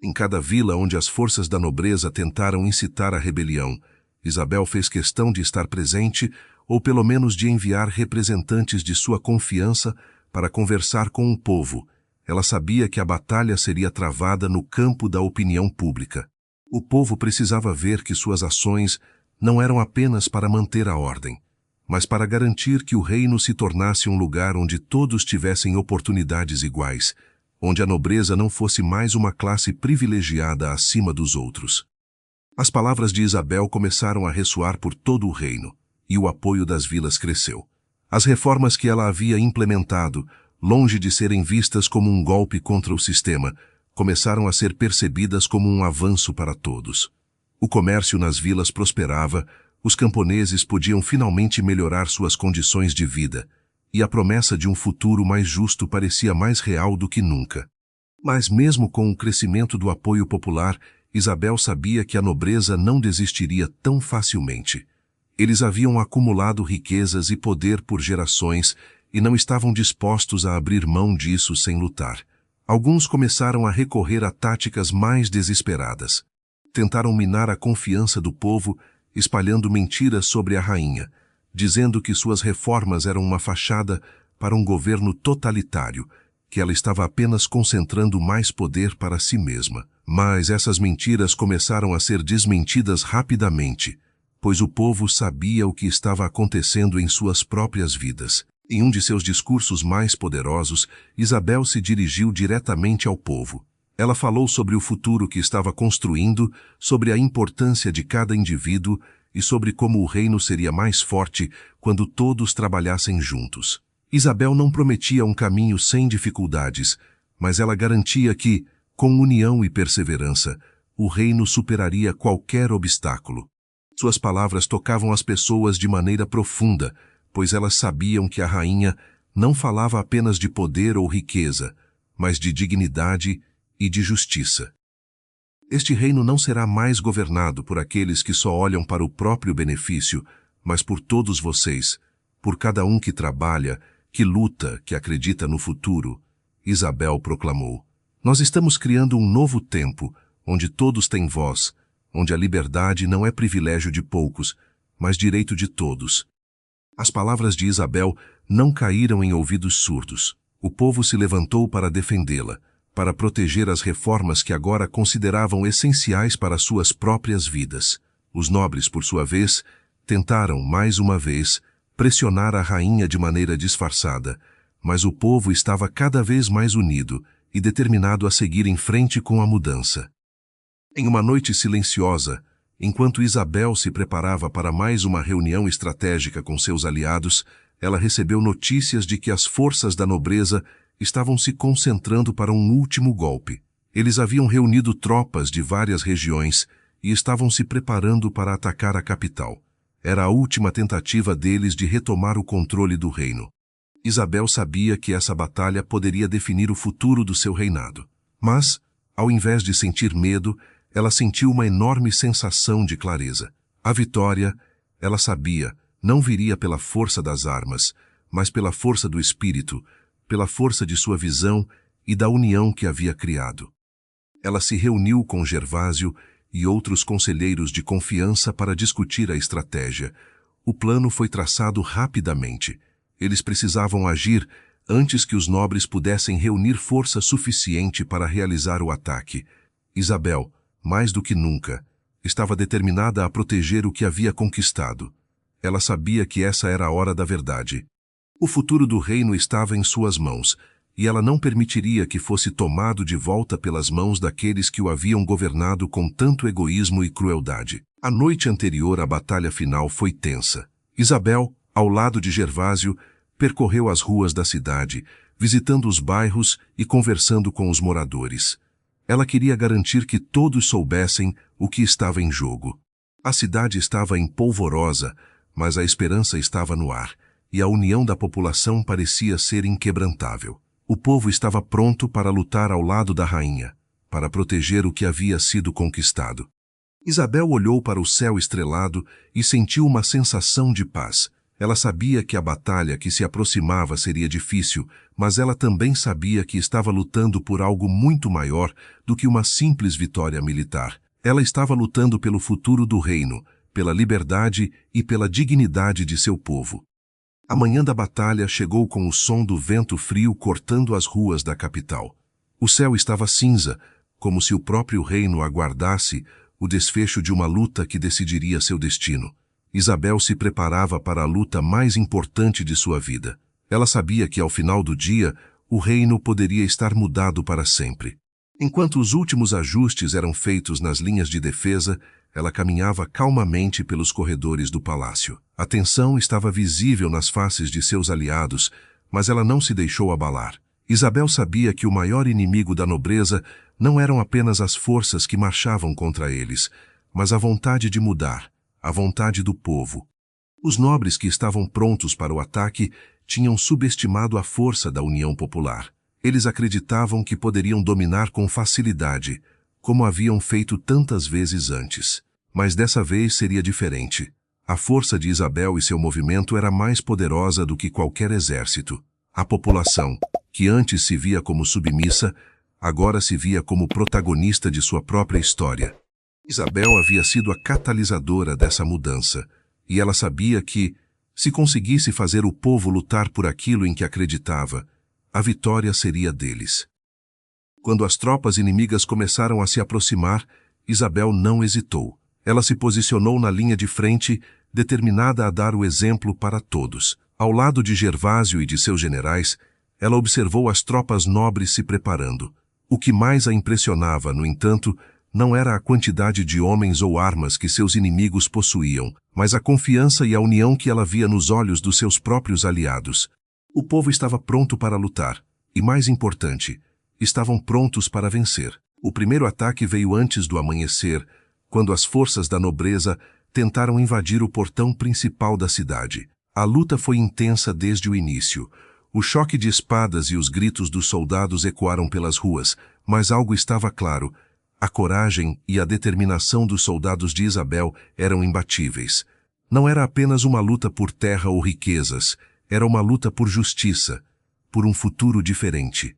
Em cada vila onde as forças da nobreza tentaram incitar a rebelião, Isabel fez questão de estar presente, ou pelo menos de enviar representantes de sua confiança para conversar com o povo. Ela sabia que a batalha seria travada no campo da opinião pública. O povo precisava ver que suas ações não eram apenas para manter a ordem, mas para garantir que o reino se tornasse um lugar onde todos tivessem oportunidades iguais, onde a nobreza não fosse mais uma classe privilegiada acima dos outros. As palavras de Isabel começaram a ressoar por todo o reino, e o apoio das vilas cresceu. As reformas que ela havia implementado, longe de serem vistas como um golpe contra o sistema, começaram a ser percebidas como um avanço para todos. O comércio nas vilas prosperava, os camponeses podiam finalmente melhorar suas condições de vida, e a promessa de um futuro mais justo parecia mais real do que nunca. Mas mesmo com o crescimento do apoio popular, Isabel sabia que a nobreza não desistiria tão facilmente. Eles haviam acumulado riquezas e poder por gerações e não estavam dispostos a abrir mão disso sem lutar. Alguns começaram a recorrer a táticas mais desesperadas. Tentaram minar a confiança do povo, espalhando mentiras sobre a rainha, dizendo que suas reformas eram uma fachada para um governo totalitário, que ela estava apenas concentrando mais poder para si mesma. Mas essas mentiras começaram a ser desmentidas rapidamente, pois o povo sabia o que estava acontecendo em suas próprias vidas. Em um de seus discursos mais poderosos, Isabel se dirigiu diretamente ao povo. Ela falou sobre o futuro que estava construindo, sobre a importância de cada indivíduo e sobre como o reino seria mais forte quando todos trabalhassem juntos. Isabel não prometia um caminho sem dificuldades, mas ela garantia que, com união e perseverança, o reino superaria qualquer obstáculo. Suas palavras tocavam as pessoas de maneira profunda, pois elas sabiam que a rainha não falava apenas de poder ou riqueza, mas de dignidade e de justiça. Este reino não será mais governado por aqueles que só olham para o próprio benefício, mas por todos vocês, por cada um que trabalha, que luta, que acredita no futuro. Isabel proclamou: "Nós estamos criando um novo tempo, onde todos têm voz, onde a liberdade não é privilégio de poucos, mas direito de todos." As palavras de Isabel não caíram em ouvidos surdos. O povo se levantou para defendê-la, para proteger as reformas que agora consideravam essenciais para suas próprias vidas. Os nobres, por sua vez, tentaram, mais uma vez, pressionar a rainha de maneira disfarçada, mas o povo estava cada vez mais unido e determinado a seguir em frente com a mudança. Em uma noite silenciosa, enquanto Isabel se preparava para mais uma reunião estratégica com seus aliados, ela recebeu notícias de que as forças da nobreza estavam se concentrando para um último golpe. Eles haviam reunido tropas de várias regiões e estavam se preparando para atacar a capital. Era a última tentativa deles de retomar o controle do reino. Isabel sabia que essa batalha poderia definir o futuro do seu reinado. Mas, ao invés de sentir medo, ela sentiu uma enorme sensação de clareza. A vitória, ela sabia, não viria pela força das armas, mas pela força do espírito, pela força de sua visão e da união que havia criado. Ela se reuniu com Gervásio e outros conselheiros de confiança para discutir a estratégia. O plano foi traçado rapidamente. Eles precisavam agir antes que os nobres pudessem reunir força suficiente para realizar o ataque. Isabel, mais do que nunca, estava determinada a proteger o que havia conquistado. Ela sabia que essa era a hora da verdade. O futuro do reino estava em suas mãos, e ela não permitiria que fosse tomado de volta pelas mãos daqueles que o haviam governado com tanto egoísmo e crueldade. A noite anterior à batalha final foi tensa. Isabel, ao lado de Gervásio, percorreu as ruas da cidade, visitando os bairros e conversando com os moradores. Ela queria garantir que todos soubessem o que estava em jogo. A cidade estava em polvorosa, mas a esperança estava no ar, e a união da população parecia ser inquebrantável. O povo estava pronto para lutar ao lado da rainha, para proteger o que havia sido conquistado. Isabel olhou para o céu estrelado e sentiu uma sensação de paz. Ela sabia que a batalha que se aproximava seria difícil, mas ela também sabia que estava lutando por algo muito maior do que uma simples vitória militar. Ela estava lutando pelo futuro do reino, pela liberdade e pela dignidade de seu povo. A manhã da batalha chegou com o som do vento frio cortando as ruas da capital. O céu estava cinza, como se o próprio reino aguardasse o desfecho de uma luta que decidiria seu destino. Isabel se preparava para a luta mais importante de sua vida. Ela sabia que, ao final do dia, o reino poderia estar mudado para sempre. Enquanto os últimos ajustes eram feitos nas linhas de defesa, Ela caminhava calmamente pelos corredores do palácio. A tensão estava visível nas faces de seus aliados, mas ela não se deixou abalar. Isabel sabia que o maior inimigo da nobreza não eram apenas as forças que marchavam contra eles, mas a vontade de mudar, a vontade do povo. Os nobres que estavam prontos para o ataque tinham subestimado a força da União Popular. Eles acreditavam que poderiam dominar com facilidade, como haviam feito tantas vezes antes. Mas dessa vez seria diferente. A força de Isabel e seu movimento era mais poderosa do que qualquer exército. A população, que antes se via como submissa, agora se via como protagonista de sua própria história. Isabel havia sido a catalisadora dessa mudança, e ela sabia que, se conseguisse fazer o povo lutar por aquilo em que acreditava, a vitória seria deles. Quando as tropas inimigas começaram a se aproximar, Isabel não hesitou. Ela se posicionou na linha de frente, determinada a dar o exemplo para todos. Ao lado de Gervásio e de seus generais, ela observou as tropas nobres se preparando. O que mais a impressionava, no entanto, não era a quantidade de homens ou armas que seus inimigos possuíam, mas a confiança e a união que ela via nos olhos dos seus próprios aliados. O povo estava pronto para lutar, e mais importante, estavam prontos para vencer. O primeiro ataque veio antes do amanhecer, quando as forças da nobreza tentaram invadir o portão principal da cidade. A luta foi intensa desde o início. O choque de espadas e os gritos dos soldados ecoaram pelas ruas, mas algo estava claro. A coragem e a determinação dos soldados de Isabel eram imbatíveis. Não era apenas uma luta por terra ou riquezas, era uma luta por justiça, por um futuro diferente.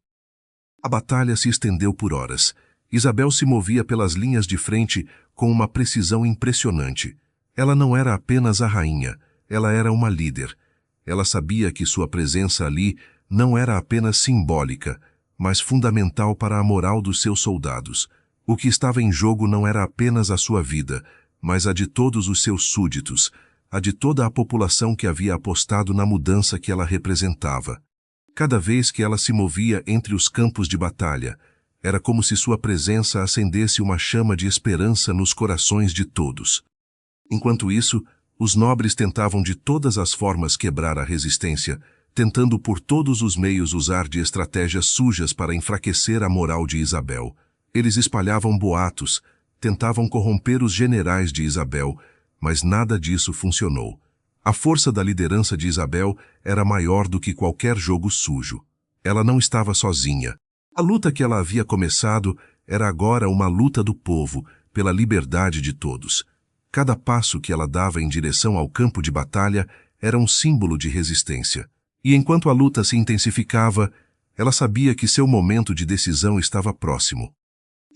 A batalha se estendeu por horas. Isabel se movia pelas linhas de frente com uma precisão impressionante. Ela não era apenas a rainha, ela era uma líder. Ela sabia que sua presença ali não era apenas simbólica, mas fundamental para a moral dos seus soldados. O que estava em jogo não era apenas a sua vida, mas a de todos os seus súditos, a de toda a população que havia apostado na mudança que ela representava. Cada vez que ela se movia entre os campos de batalha, era como se sua presença acendesse uma chama de esperança nos corações de todos. Enquanto isso, os nobres tentavam de todas as formas quebrar a resistência, tentando por todos os meios usar de estratégias sujas para enfraquecer a moral de Isabel. Eles espalhavam boatos, tentavam corromper os generais de Isabel, mas nada disso funcionou. A força da liderança de Isabel era maior do que qualquer jogo sujo. Ela não estava sozinha. A luta que ela havia começado era agora uma luta do povo, pela liberdade de todos. Cada passo que ela dava em direção ao campo de batalha era um símbolo de resistência. E enquanto a luta se intensificava, ela sabia que seu momento de decisão estava próximo.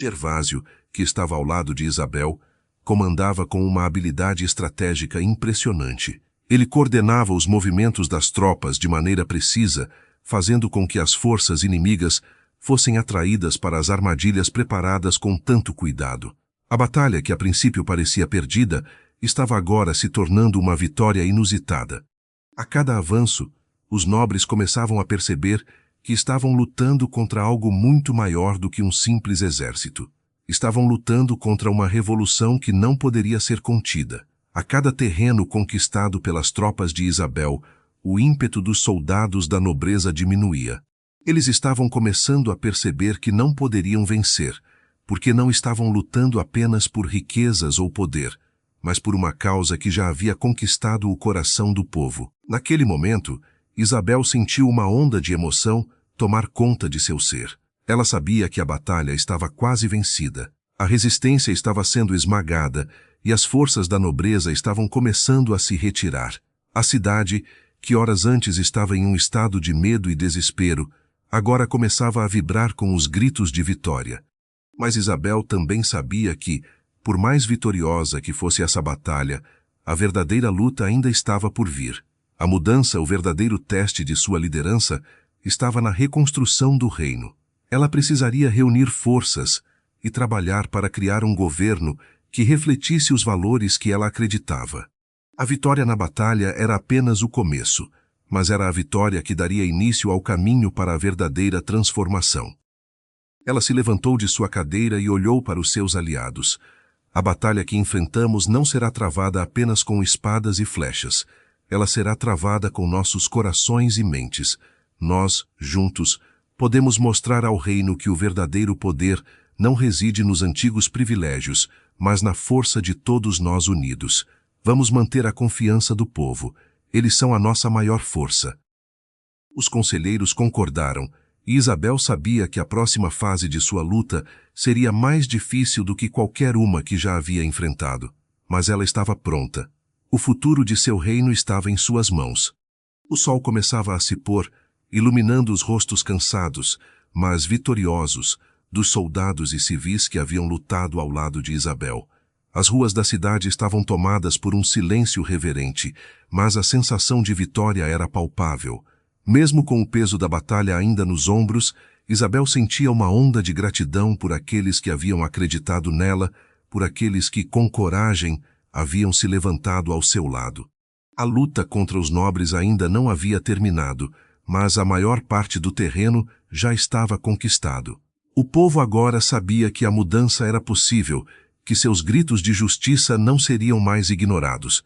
Gervásio, que estava ao lado de Isabel, comandava com uma habilidade estratégica impressionante. Ele coordenava os movimentos das tropas de maneira precisa, fazendo com que as forças inimigas fossem atraídas para as armadilhas preparadas com tanto cuidado. A batalha, que a princípio parecia perdida, estava agora se tornando uma vitória inusitada. A cada avanço, os nobres começavam a perceber que estavam lutando contra algo muito maior do que um simples exército. Estavam lutando contra uma revolução que não poderia ser contida. A cada terreno conquistado pelas tropas de Isabel, o ímpeto dos soldados da nobreza diminuía. Eles estavam começando a perceber que não poderiam vencer, porque não estavam lutando apenas por riquezas ou poder, mas por uma causa que já havia conquistado o coração do povo. Naquele momento, Isabel sentiu uma onda de emoção tomar conta de seu ser. Ela sabia que a batalha estava quase vencida. A resistência estava sendo esmagada e as forças da nobreza estavam começando a se retirar. A cidade, que horas antes estava em um estado de medo e desespero, agora começava a vibrar com os gritos de vitória. Mas Isabel também sabia que, por mais vitoriosa que fosse essa batalha, a verdadeira luta ainda estava por vir. A mudança, o verdadeiro teste de sua liderança, estava na reconstrução do reino. Ela precisaria reunir forças e trabalhar para criar um governo que refletisse os valores que ela acreditava. A vitória na batalha era apenas o começo, mas era a vitória que daria início ao caminho para a verdadeira transformação. Ela se levantou de sua cadeira e olhou para os seus aliados. A batalha que enfrentamos não será travada apenas com espadas e flechas. Ela será travada com nossos corações e mentes. Nós, juntos, podemos mostrar ao reino que o verdadeiro poder não reside nos antigos privilégios, mas na força de todos nós unidos. Vamos manter a confiança do povo. Eles são a nossa maior força. Os conselheiros concordaram, e Isabel sabia que a próxima fase de sua luta seria mais difícil do que qualquer uma que já havia enfrentado. Mas ela estava pronta. O futuro de seu reino estava em suas mãos. O sol começava a se pôr, iluminando os rostos cansados, mas vitoriosos, dos soldados e civis que haviam lutado ao lado de Isabel. As ruas da cidade estavam tomadas por um silêncio reverente, mas a sensação de vitória era palpável. Mesmo com o peso da batalha ainda nos ombros, Isabel sentia uma onda de gratidão por aqueles que haviam acreditado nela, por aqueles que, com coragem, haviam se levantado ao seu lado. A luta contra os nobres ainda não havia terminado, mas a maior parte do terreno já estava conquistado. O povo agora sabia que a mudança era possível, que seus gritos de justiça não seriam mais ignorados.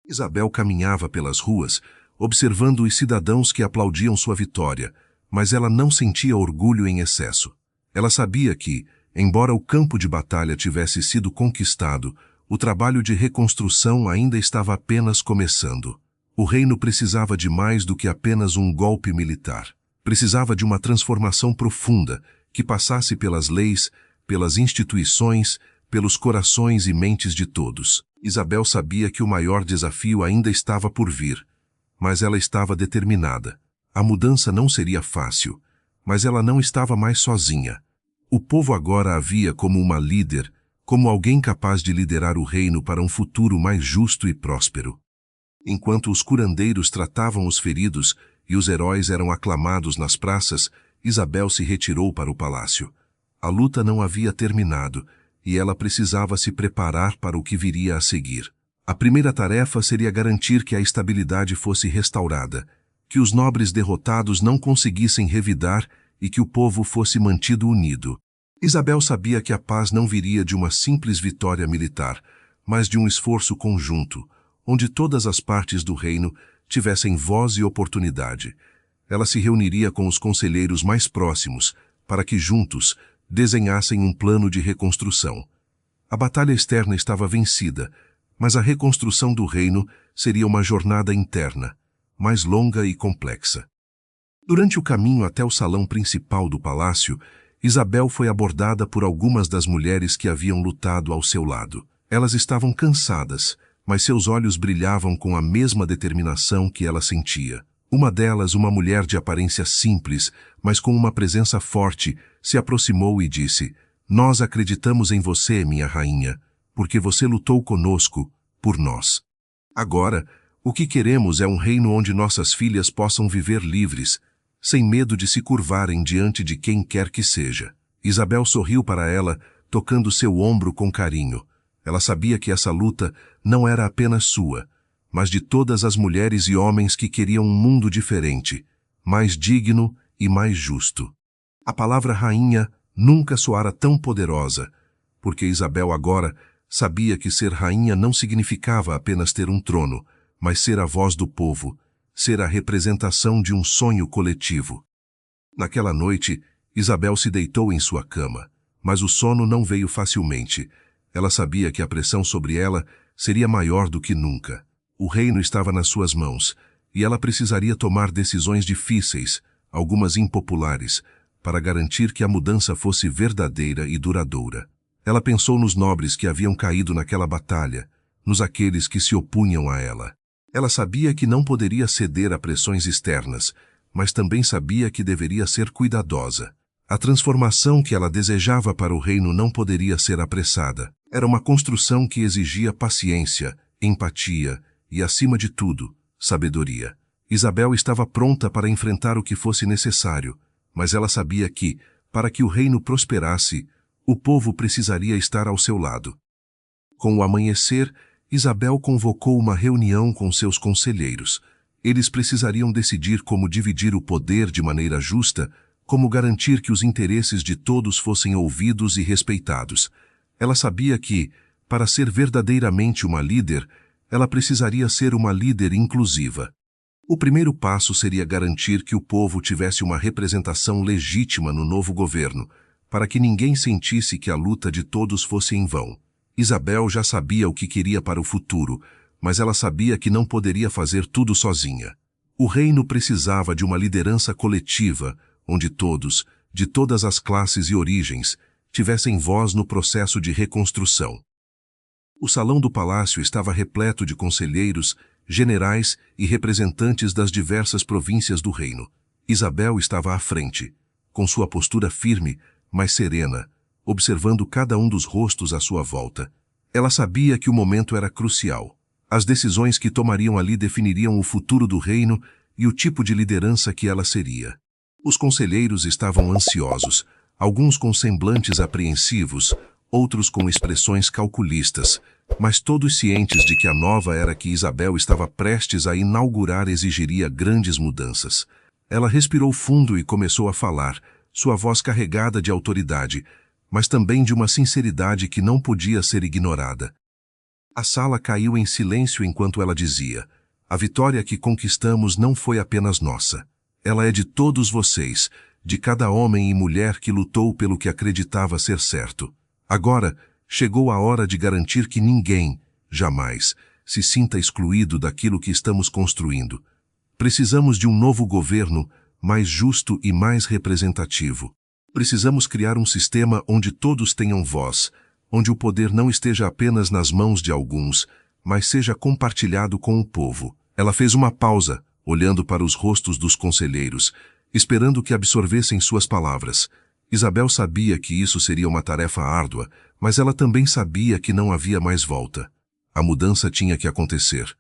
Isabel caminhava pelas ruas, observando os cidadãos que aplaudiam sua vitória, mas ela não sentia orgulho em excesso. Ela sabia que, embora o campo de batalha tivesse sido conquistado, o trabalho de reconstrução ainda estava apenas começando. O reino precisava de mais do que apenas um golpe militar. Precisava de uma transformação profunda, que passasse pelas leis, pelas instituições, pelos corações e mentes de todos. Isabel sabia que o maior desafio ainda estava por vir, mas ela estava determinada. A mudança não seria fácil, mas ela não estava mais sozinha. O povo agora a via como uma líder, como alguém capaz de liderar o reino para um futuro mais justo e próspero. Enquanto os curandeiros tratavam os feridos e os heróis eram aclamados nas praças, Isabel se retirou para o palácio. A luta não havia terminado, e ela precisava se preparar para o que viria a seguir. A primeira tarefa seria garantir que a estabilidade fosse restaurada, que os nobres derrotados não conseguissem revidar e que o povo fosse mantido unido. Isabel sabia que a paz não viria de uma simples vitória militar, mas de um esforço conjunto, onde todas as partes do reino tivessem voz e oportunidade. Ela se reuniria com os conselheiros mais próximos, para que juntos desenhassem um plano de reconstrução. A batalha externa estava vencida, mas a reconstrução do reino seria uma jornada interna, mais longa e complexa. Durante o caminho até o salão principal do palácio, Isabel foi abordada por algumas das mulheres que haviam lutado ao seu lado. Elas estavam cansadas, mas seus olhos brilhavam com a mesma determinação que ela sentia. Uma delas, uma mulher de aparência simples, mas com uma presença forte, se aproximou e disse: "Nós acreditamos em você, minha rainha, porque você lutou conosco, por nós. Agora, o que queremos é um reino onde nossas filhas possam viver livres, sem medo de se curvarem diante de quem quer que seja." Isabel sorriu para ela, tocando seu ombro com carinho. Ela sabia que essa luta não era apenas sua, mas de todas as mulheres e homens que queriam um mundo diferente, mais digno e mais justo. A palavra rainha nunca soara tão poderosa, porque Isabel agora sabia que ser rainha não significava apenas ter um trono, mas ser a voz do povo, ser a representação de um sonho coletivo. Naquela noite, Isabel se deitou em sua cama, mas o sono não veio facilmente. Ela sabia que a pressão sobre ela seria maior do que nunca. O reino estava nas suas mãos, e ela precisaria tomar decisões difíceis, algumas impopulares, para garantir que a mudança fosse verdadeira e duradoura. Ela pensou nos nobres que haviam caído naquela batalha, nos aqueles que se opunham a ela. Ela sabia que não poderia ceder a pressões externas, mas também sabia que deveria ser cuidadosa. A transformação que ela desejava para o reino não poderia ser apressada. Era uma construção que exigia paciência, empatia e, acima de tudo, sabedoria. Isabel estava pronta para enfrentar o que fosse necessário, mas ela sabia que, para que o reino prosperasse, o povo precisaria estar ao seu lado. Com o amanhecer, Isabel convocou uma reunião com seus conselheiros. Eles precisariam decidir como dividir o poder de maneira justa, como garantir que os interesses de todos fossem ouvidos e respeitados. Ela sabia que, para ser verdadeiramente uma líder, ela precisaria ser uma líder inclusiva. O primeiro passo seria garantir que o povo tivesse uma representação legítima no novo governo, para que ninguém sentisse que a luta de todos fosse em vão. Isabel já sabia o que queria para o futuro, mas ela sabia que não poderia fazer tudo sozinha. O reino precisava de uma liderança coletiva, onde todos, de todas as classes e origens, tivessem voz no processo de reconstrução. O salão do palácio estava repleto de conselheiros, generais e representantes das diversas províncias do reino. Isabel estava à frente, com sua postura firme, mas serena, observando cada um dos rostos à sua volta. Ela sabia que o momento era crucial. As decisões que tomariam ali definiriam o futuro do reino e o tipo de liderança que ela seria. Os conselheiros estavam ansiosos, alguns com semblantes apreensivos, outros com expressões calculistas, mas todos cientes de que a nova era que Isabel estava prestes a inaugurar exigiria grandes mudanças. Ela respirou fundo e começou a falar, sua voz carregada de autoridade, mas também de uma sinceridade que não podia ser ignorada. A sala caiu em silêncio enquanto ela dizia: "A vitória que conquistamos não foi apenas nossa. Ela é de todos vocês, de cada homem e mulher que lutou pelo que acreditava ser certo. Agora, chegou a hora de garantir que ninguém, jamais, se sinta excluído daquilo que estamos construindo. Precisamos de um novo governo, mais justo e mais representativo. Precisamos criar um sistema onde todos tenham voz, onde o poder não esteja apenas nas mãos de alguns, mas seja compartilhado com o povo." Ela fez uma pausa, olhando para os rostos dos conselheiros, esperando que absorvessem suas palavras. Isabel sabia que isso seria uma tarefa árdua, mas ela também sabia que não havia mais volta. A mudança tinha que acontecer.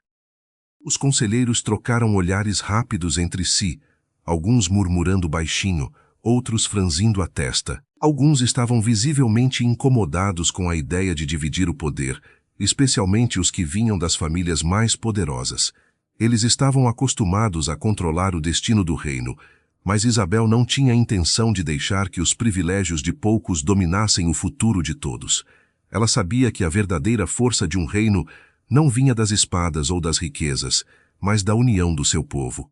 Os conselheiros trocaram olhares rápidos entre si, alguns murmurando baixinho, outros franzindo a testa. Alguns estavam visivelmente incomodados com a ideia de dividir o poder, especialmente os que vinham das famílias mais poderosas. Eles estavam acostumados a controlar o destino do reino, mas Isabel não tinha intenção de deixar que os privilégios de poucos dominassem o futuro de todos. Ela sabia que a verdadeira força de um reino não vinha das espadas ou das riquezas, mas da união do seu povo.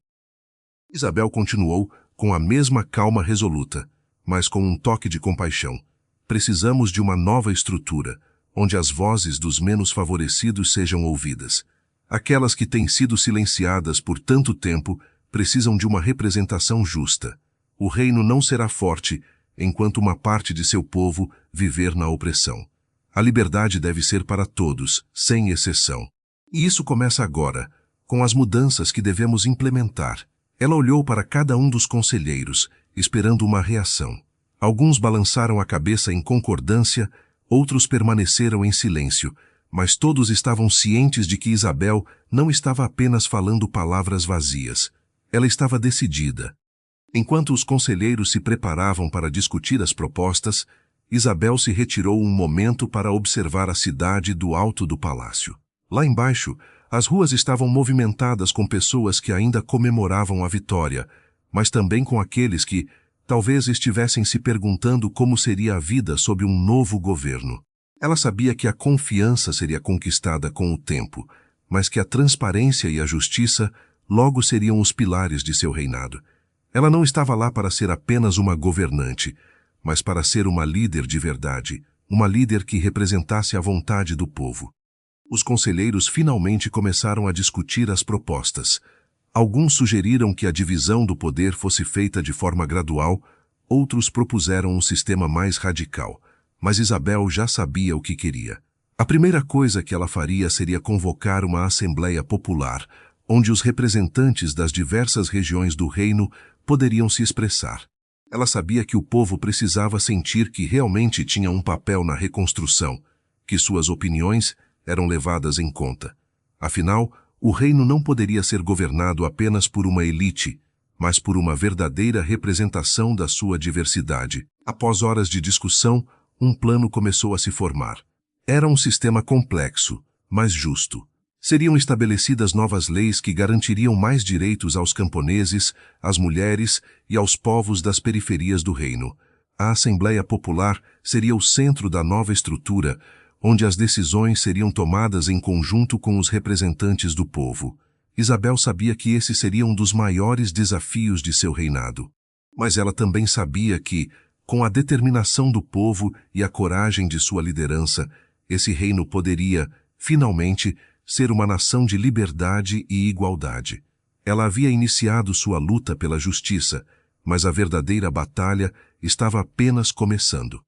Isabel continuou com a mesma calma resoluta, mas com um toque de compaixão. Precisamos de uma nova estrutura, onde as vozes dos menos favorecidos sejam ouvidas. Aquelas que têm sido silenciadas por tanto tempo precisam de uma representação justa. O reino não será forte enquanto uma parte de seu povo viver na opressão. A liberdade deve ser para todos, sem exceção. E isso começa agora, com as mudanças que devemos implementar. Ela olhou para cada um dos conselheiros, esperando uma reação. Alguns balançaram a cabeça em concordância, outros permaneceram em silêncio, mas todos estavam cientes de que Isabel não estava apenas falando palavras vazias. Ela estava decidida. Enquanto os conselheiros se preparavam para discutir as propostas, Isabel se retirou um momento para observar a cidade do alto do palácio. Lá embaixo, as ruas estavam movimentadas com pessoas que ainda comemoravam a vitória, mas também com aqueles que talvez estivessem se perguntando como seria a vida sob um novo governo. Ela sabia que a confiança seria conquistada com o tempo, mas que a transparência e a justiça logo seriam os pilares de seu reinado. Ela não estava lá para ser apenas uma governante, mas para ser uma líder de verdade, uma líder que representasse a vontade do povo. Os conselheiros finalmente começaram a discutir as propostas. Alguns sugeriram que a divisão do poder fosse feita de forma gradual, outros propuseram um sistema mais radical, mas Isabel já sabia o que queria. A primeira coisa que ela faria seria convocar uma Assembleia Popular, onde os representantes das diversas regiões do reino poderiam se expressar. Ela sabia que o povo precisava sentir que realmente tinha um papel na reconstrução, que suas opiniões eram levadas em conta. Afinal, o reino não poderia ser governado apenas por uma elite, mas por uma verdadeira representação da sua diversidade. Após horas de discussão, um plano começou a se formar. Era um sistema complexo, mas justo. Seriam estabelecidas novas leis que garantiriam mais direitos aos camponeses, às mulheres e aos povos das periferias do reino. A Assembleia Popular seria o centro da nova estrutura, onde as decisões seriam tomadas em conjunto com os representantes do povo. Isabel sabia que esse seria um dos maiores desafios de seu reinado. Mas ela também sabia que, com a determinação do povo e a coragem de sua liderança, esse reino poderia, finalmente, ser uma nação de liberdade e igualdade. Ela havia iniciado sua luta pela justiça, mas a verdadeira batalha estava apenas começando.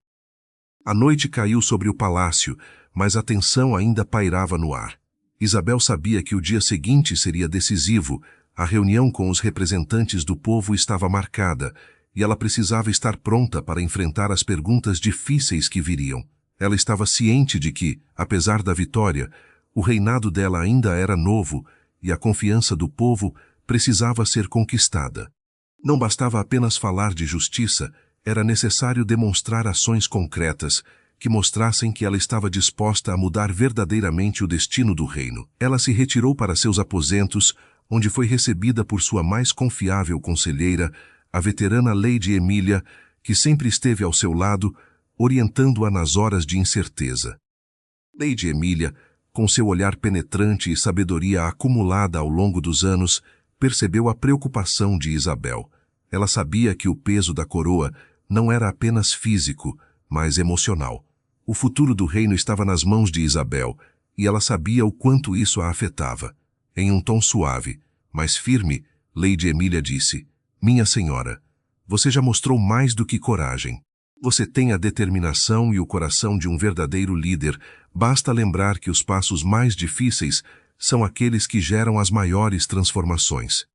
A noite caiu sobre o palácio, mas a tensão ainda pairava no ar. Isabel sabia que o dia seguinte seria decisivo. A reunião com os representantes do povo estava marcada, e ela precisava estar pronta para enfrentar as perguntas difíceis que viriam. Ela estava ciente de que, apesar da vitória, o reinado dela ainda era novo, e a confiança do povo precisava ser conquistada. Não bastava apenas falar de justiça, era necessário demonstrar ações concretas que mostrassem que ela estava disposta a mudar verdadeiramente o destino do reino. Ela se retirou para seus aposentos, onde foi recebida por sua mais confiável conselheira, a veterana Lady Emília, que sempre esteve ao seu lado, orientando-a nas horas de incerteza. Lady Emília, com seu olhar penetrante e sabedoria acumulada ao longo dos anos, percebeu a preocupação de Isabel. Ela sabia que o peso da coroa não era apenas físico, mas emocional. O futuro do reino estava nas mãos de Isabel, e ela sabia o quanto isso a afetava. Em um tom suave, mas firme, Lady Emília disse: "Minha senhora, você já mostrou mais do que coragem. Você tem a determinação e o coração de um verdadeiro líder. Basta lembrar que os passos mais difíceis são aqueles que geram as maiores transformações."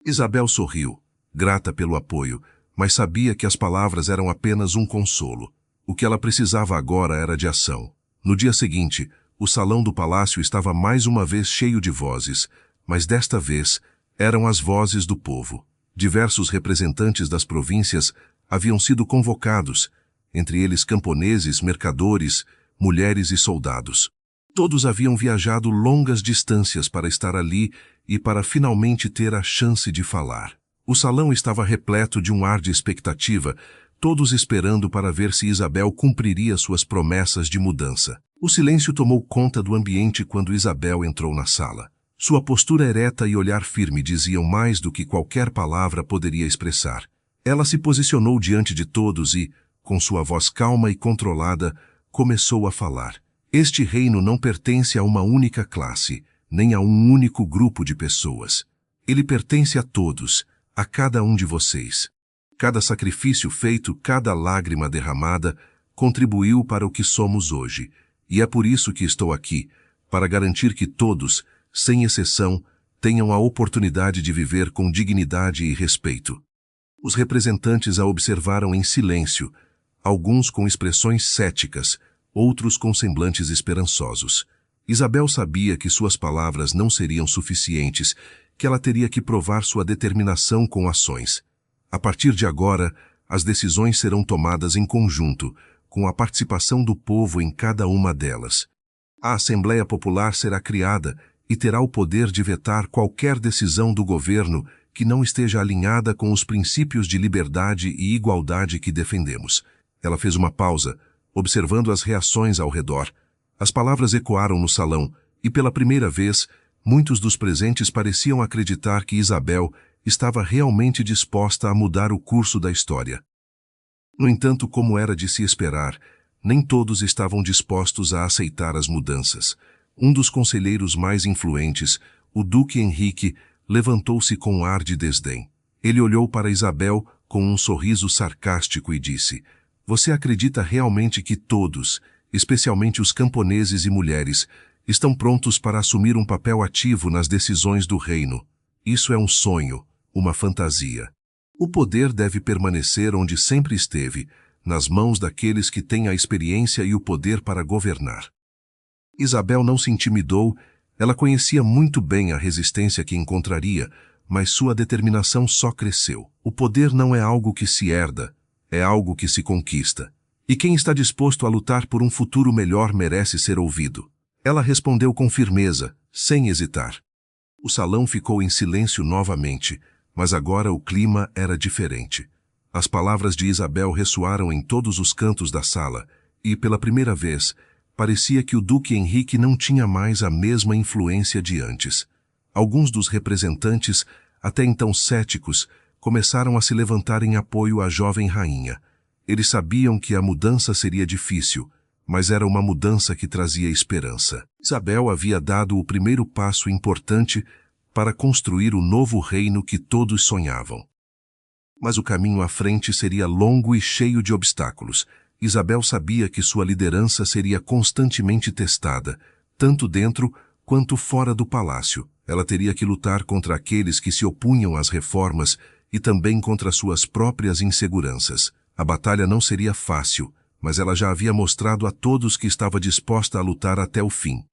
Isabel sorriu, grata pelo apoio, mas sabia que as palavras eram apenas um consolo. O que ela precisava agora era de ação. No dia seguinte, o salão do palácio estava mais uma vez cheio de vozes, mas desta vez eram as vozes do povo. Diversos representantes das províncias haviam sido convocados, entre eles camponeses, mercadores, mulheres e soldados. Todos haviam viajado longas distâncias para estar ali e para finalmente ter a chance de falar. O salão estava repleto de um ar de expectativa, todos esperando para ver se Isabel cumpriria suas promessas de mudança. O silêncio tomou conta do ambiente quando Isabel entrou na sala. Sua postura ereta e olhar firme diziam mais do que qualquer palavra poderia expressar. Ela se posicionou diante de todos e, com sua voz calma e controlada, começou a falar. Este reino não pertence a uma única classe, nem a um único grupo de pessoas. Ele pertence a todos, a cada um de vocês. Cada sacrifício feito, cada lágrima derramada, contribuiu para o que somos hoje. E é por isso que estou aqui, para garantir que todos, sem exceção, tenham a oportunidade de viver com dignidade e respeito. Os representantes a observaram em silêncio, alguns com expressões céticas, outros com semblantes esperançosos. Isabel sabia que suas palavras não seriam suficientes, que ela teria que provar sua determinação com ações. A partir de agora, as decisões serão tomadas em conjunto, com a participação do povo em cada uma delas. A Assembleia Popular será criada e terá o poder de vetar qualquer decisão do governo que não esteja alinhada com os princípios de liberdade e igualdade que defendemos. Ela fez uma pausa, observando as reações ao redor. As palavras ecoaram no salão, e pela primeira vez, muitos dos presentes pareciam acreditar que Isabel estava realmente disposta a mudar o curso da história. No entanto, como era de se esperar, nem todos estavam dispostos a aceitar as mudanças. Um dos conselheiros mais influentes, o Duque Henrique, levantou-se com um ar de desdém. Ele olhou para Isabel com um sorriso sarcástico e disse: "Você acredita realmente que todos, especialmente os camponeses e mulheres, estão prontos para assumir um papel ativo nas decisões do reino? Isso é um sonho, uma fantasia. O poder deve permanecer onde sempre esteve, nas mãos daqueles que têm a experiência e o poder para governar." Isabel não se intimidou, ela conhecia muito bem a resistência que encontraria, mas sua determinação só cresceu. O poder não é algo que se herda, é algo que se conquista. E quem está disposto a lutar por um futuro melhor merece ser ouvido. Ela respondeu com firmeza, sem hesitar. O salão ficou em silêncio novamente, mas agora o clima era diferente. As palavras de Isabel ressoaram em todos os cantos da sala, e, pela primeira vez, parecia que o Duque Henrique não tinha mais a mesma influência de antes. Alguns dos representantes, até então céticos, começaram a se levantar em apoio à jovem rainha. Eles sabiam que a mudança seria difícil, mas era uma mudança que trazia esperança. Isabel havia dado o primeiro passo importante para construir o novo reino que todos sonhavam. Mas o caminho à frente seria longo e cheio de obstáculos. Isabel sabia que sua liderança seria constantemente testada, tanto dentro quanto fora do palácio. Ela teria que lutar contra aqueles que se opunham às reformas e também contra suas próprias inseguranças. A batalha não seria fácil, mas ela já havia mostrado a todos que estava disposta a lutar até o fim.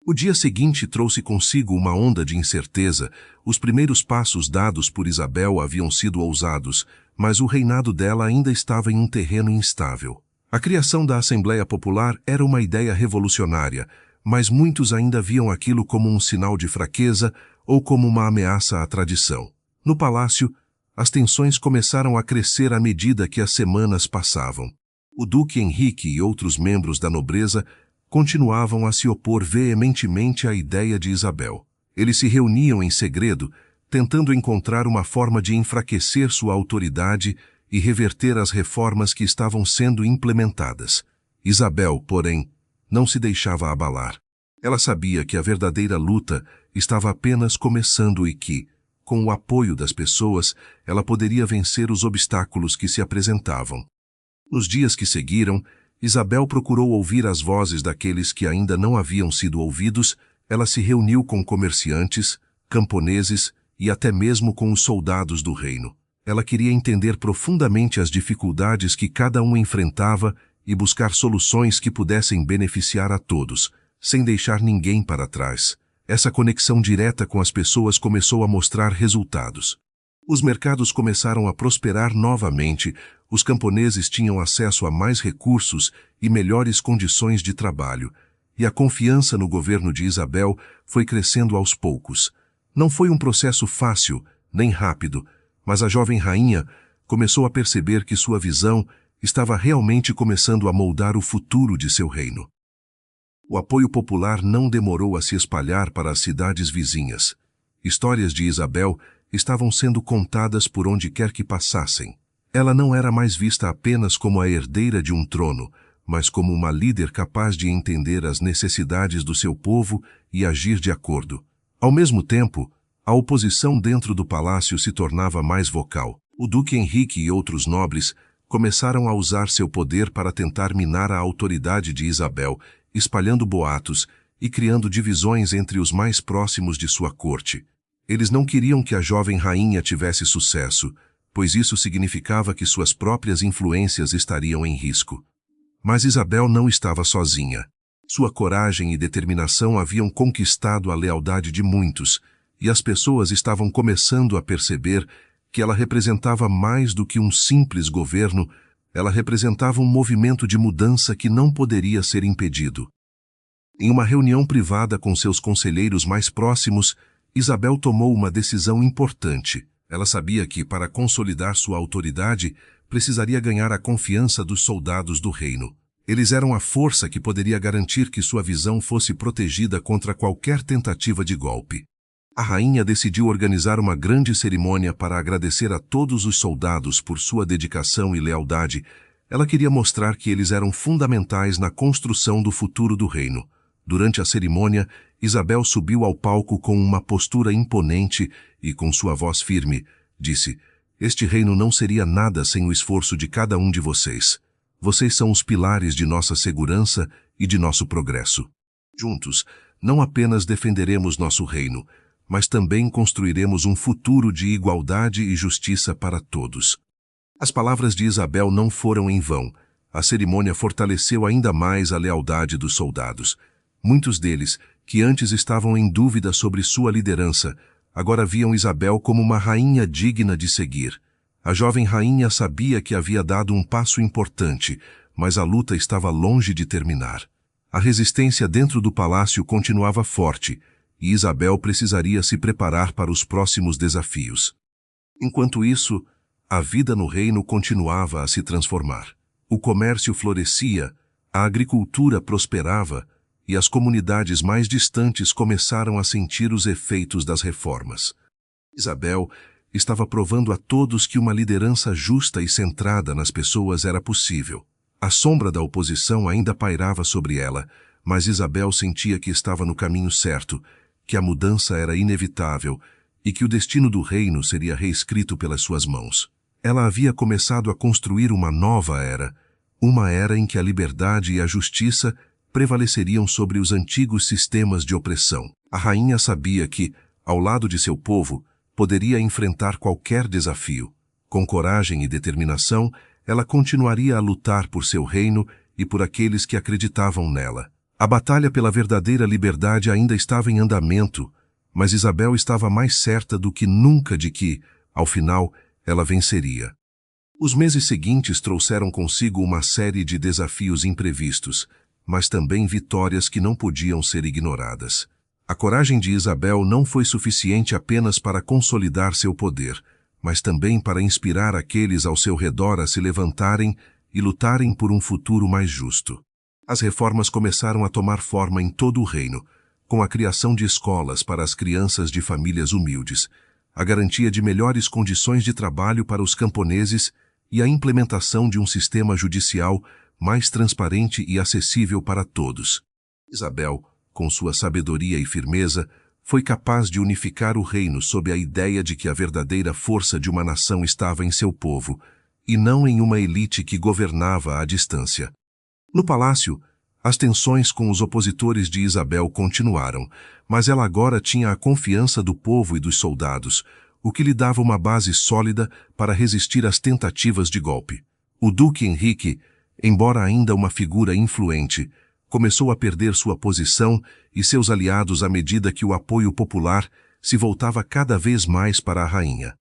O dia seguinte trouxe consigo uma onda de incerteza. Os primeiros passos dados por Isabel haviam sido ousados, mas o reinado dela ainda estava em um terreno instável. A criação da Assembleia Popular era uma ideia revolucionária, mas muitos ainda viam aquilo como um sinal de fraqueza ou como uma ameaça à tradição. No palácio, as tensões começaram a crescer à medida que as semanas passavam. O Duque Henrique e outros membros da nobreza continuavam a se opor veementemente à ideia de Isabel. Eles se reuniam em segredo, tentando encontrar uma forma de enfraquecer sua autoridade e reverter as reformas que estavam sendo implementadas. Isabel, porém, não se deixava abalar. Ela sabia que a verdadeira luta estava apenas começando e que, com o apoio das pessoas, ela poderia vencer os obstáculos que se apresentavam. Nos dias que seguiram, Isabel procurou ouvir as vozes daqueles que ainda não haviam sido ouvidos. Ela se reuniu com comerciantes, camponeses e até mesmo com os soldados do reino. Ela queria entender profundamente as dificuldades que cada um enfrentava e buscar soluções que pudessem beneficiar a todos, sem deixar ninguém para trás. Essa conexão direta com as pessoas começou a mostrar resultados. Os mercados começaram a prosperar novamente, os camponeses tinham acesso a mais recursos e melhores condições de trabalho, e a confiança no governo de Isabel foi crescendo aos poucos. Não foi um processo fácil, nem rápido, mas a jovem rainha começou a perceber que sua visão estava realmente começando a moldar o futuro de seu reino. O apoio popular não demorou a se espalhar para as cidades vizinhas. Histórias de Isabel estavam sendo contadas por onde quer que passassem. Ela não era mais vista apenas como a herdeira de um trono, mas como uma líder capaz de entender as necessidades do seu povo e agir de acordo. Ao mesmo tempo, a oposição dentro do palácio se tornava mais vocal. O Duque Henrique e outros nobres começaram a usar seu poder para tentar minar a autoridade de Isabel, espalhando boatos e criando divisões entre os mais próximos de sua corte. Eles não queriam que a jovem rainha tivesse sucesso, pois isso significava que suas próprias influências estariam em risco. Mas Isabel não estava sozinha. Sua coragem e determinação haviam conquistado a lealdade de muitos, e as pessoas estavam começando a perceber que ela representava mais do que um simples governo. Ela representava um movimento de mudança que não poderia ser impedido. Em uma reunião privada com seus conselheiros mais próximos, Isabel tomou uma decisão importante. Ela sabia que, para consolidar sua autoridade, precisaria ganhar a confiança dos soldados do reino. Eles eram a força que poderia garantir que sua visão fosse protegida contra qualquer tentativa de golpe. A rainha decidiu organizar uma grande cerimônia para agradecer a todos os soldados por sua dedicação e lealdade. Ela queria mostrar que eles eram fundamentais na construção do futuro do reino. Durante a cerimônia, Isabel subiu ao palco com uma postura imponente e, com sua voz firme, disse: "Este reino não seria nada sem o esforço de cada um de vocês. Vocês são os pilares de nossa segurança e de nosso progresso. Juntos, não apenas defenderemos nosso reino, mas também construiremos um futuro de igualdade e justiça para todos." As palavras de Isabel não foram em vão. A cerimônia fortaleceu ainda mais a lealdade dos soldados. Muitos deles, que antes estavam em dúvida sobre sua liderança, agora viam Isabel como uma rainha digna de seguir. A jovem rainha sabia que havia dado um passo importante, mas a luta estava longe de terminar. A resistência dentro do palácio continuava forte, e Isabel precisaria se preparar para os próximos desafios. Enquanto isso, A vida no reino continuava a se transformar. O comércio florescia, a agricultura prosperava e as comunidades mais distantes começaram a sentir os efeitos das reformas. Isabel estava provando a todos que uma liderança justa e centrada nas pessoas era possível. A sombra da oposição ainda pairava sobre ela, mas Isabel sentia que estava no caminho certo, que a mudança era inevitável e que o destino do reino seria reescrito pelas suas mãos. Ela havia começado a construir uma nova era, uma era em que a liberdade e a justiça prevaleceriam sobre os antigos sistemas de opressão. A rainha sabia que, ao lado de seu povo, poderia enfrentar qualquer desafio. Com coragem e determinação, ela continuaria a lutar por seu reino e por aqueles que acreditavam nela. A batalha pela verdadeira liberdade ainda estava em andamento, mas Isabel estava mais certa do que nunca de que, ao final, ela venceria. Os meses seguintes trouxeram consigo uma série de desafios imprevistos, mas também vitórias que não podiam ser ignoradas. A coragem de Isabel não foi suficiente apenas para consolidar seu poder, mas também para inspirar aqueles ao seu redor a se levantarem e lutarem por um futuro mais justo. As reformas começaram a tomar forma em todo o reino, com a criação de escolas para as crianças de famílias humildes, a garantia de melhores condições de trabalho para os camponeses e a implementação de um sistema judicial mais transparente e acessível para todos. Isabel, com sua sabedoria e firmeza, foi capaz de unificar o reino sob a ideia de que a verdadeira força de uma nação estava em seu povo, e não em uma elite que governava à distância. No palácio, as tensões com os opositores de Isabel continuaram, mas ela agora tinha a confiança do povo e dos soldados, o que lhe dava uma base sólida para resistir às tentativas de golpe. O duque Henrique, embora ainda uma figura influente, começou a perder sua posição e seus aliados à medida que o apoio popular se voltava cada vez mais para a rainha.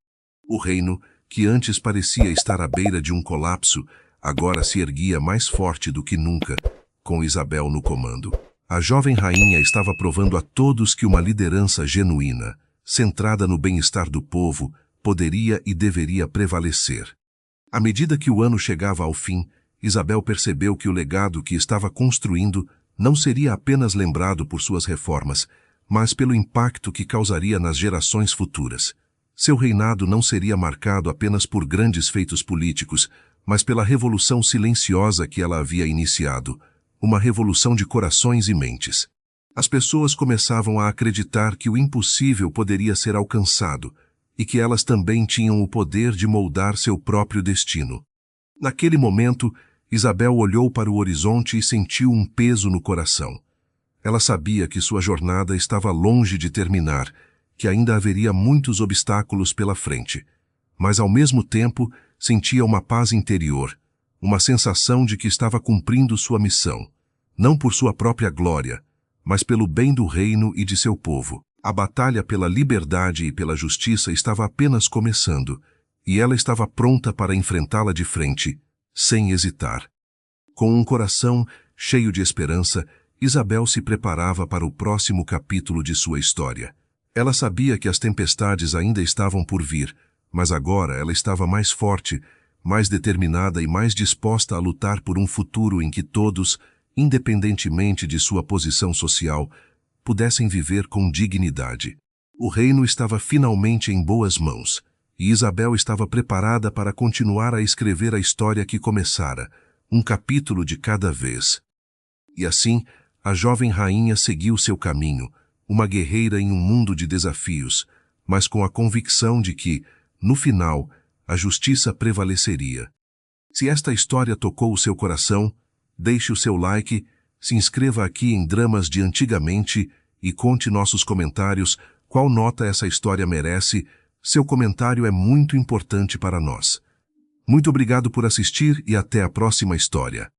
O reino, que antes parecia estar à beira de um colapso, agora se erguia mais forte do que nunca, com Isabel no comando. A jovem rainha estava provando a todos que uma liderança genuína, centrada no bem-estar do povo, poderia e deveria prevalecer. À medida que o ano chegava ao fim, Isabel percebeu que o legado que estava construindo não seria apenas lembrado por suas reformas, mas pelo impacto que causaria nas gerações futuras. Seu reinado não seria marcado apenas por grandes feitos políticos, mas pela revolução silenciosa que ela havia iniciado, uma revolução de corações e mentes. As pessoas começavam a acreditar que o impossível poderia ser alcançado e que elas também tinham o poder de moldar seu próprio destino. Naquele momento, Isabel olhou para o horizonte e sentiu um peso no coração. Ela sabia que sua jornada estava longe de terminar, que ainda haveria muitos obstáculos pela frente, mas ao mesmo tempo sentia uma paz interior, uma sensação de que estava cumprindo sua missão, não por sua própria glória, mas pelo bem do reino e de seu povo. A batalha pela liberdade e pela justiça estava apenas começando, e ela estava pronta para enfrentá-la de frente, sem hesitar. Com um coração cheio de esperança, Isabel se preparava para o próximo capítulo de sua história. Ela sabia que as tempestades ainda estavam por vir, mas agora ela estava mais forte, mais determinada e mais disposta a lutar por um futuro em que todos, independentemente de sua posição social, pudessem viver com dignidade. O reino estava finalmente em boas mãos, e Isabel estava preparada para continuar a escrever a história que começara, um capítulo de cada vez. E assim, a jovem rainha seguiu seu caminho, uma guerreira em um mundo de desafios, mas com a convicção de que, no final, a justiça prevaleceria. Se esta história tocou o seu coração, deixe o seu like, se inscreva aqui em Dramas de Antigamente e conte nossos comentários qual nota essa história merece. Seu comentário é muito importante para nós. Muito obrigado por assistir e até a próxima história.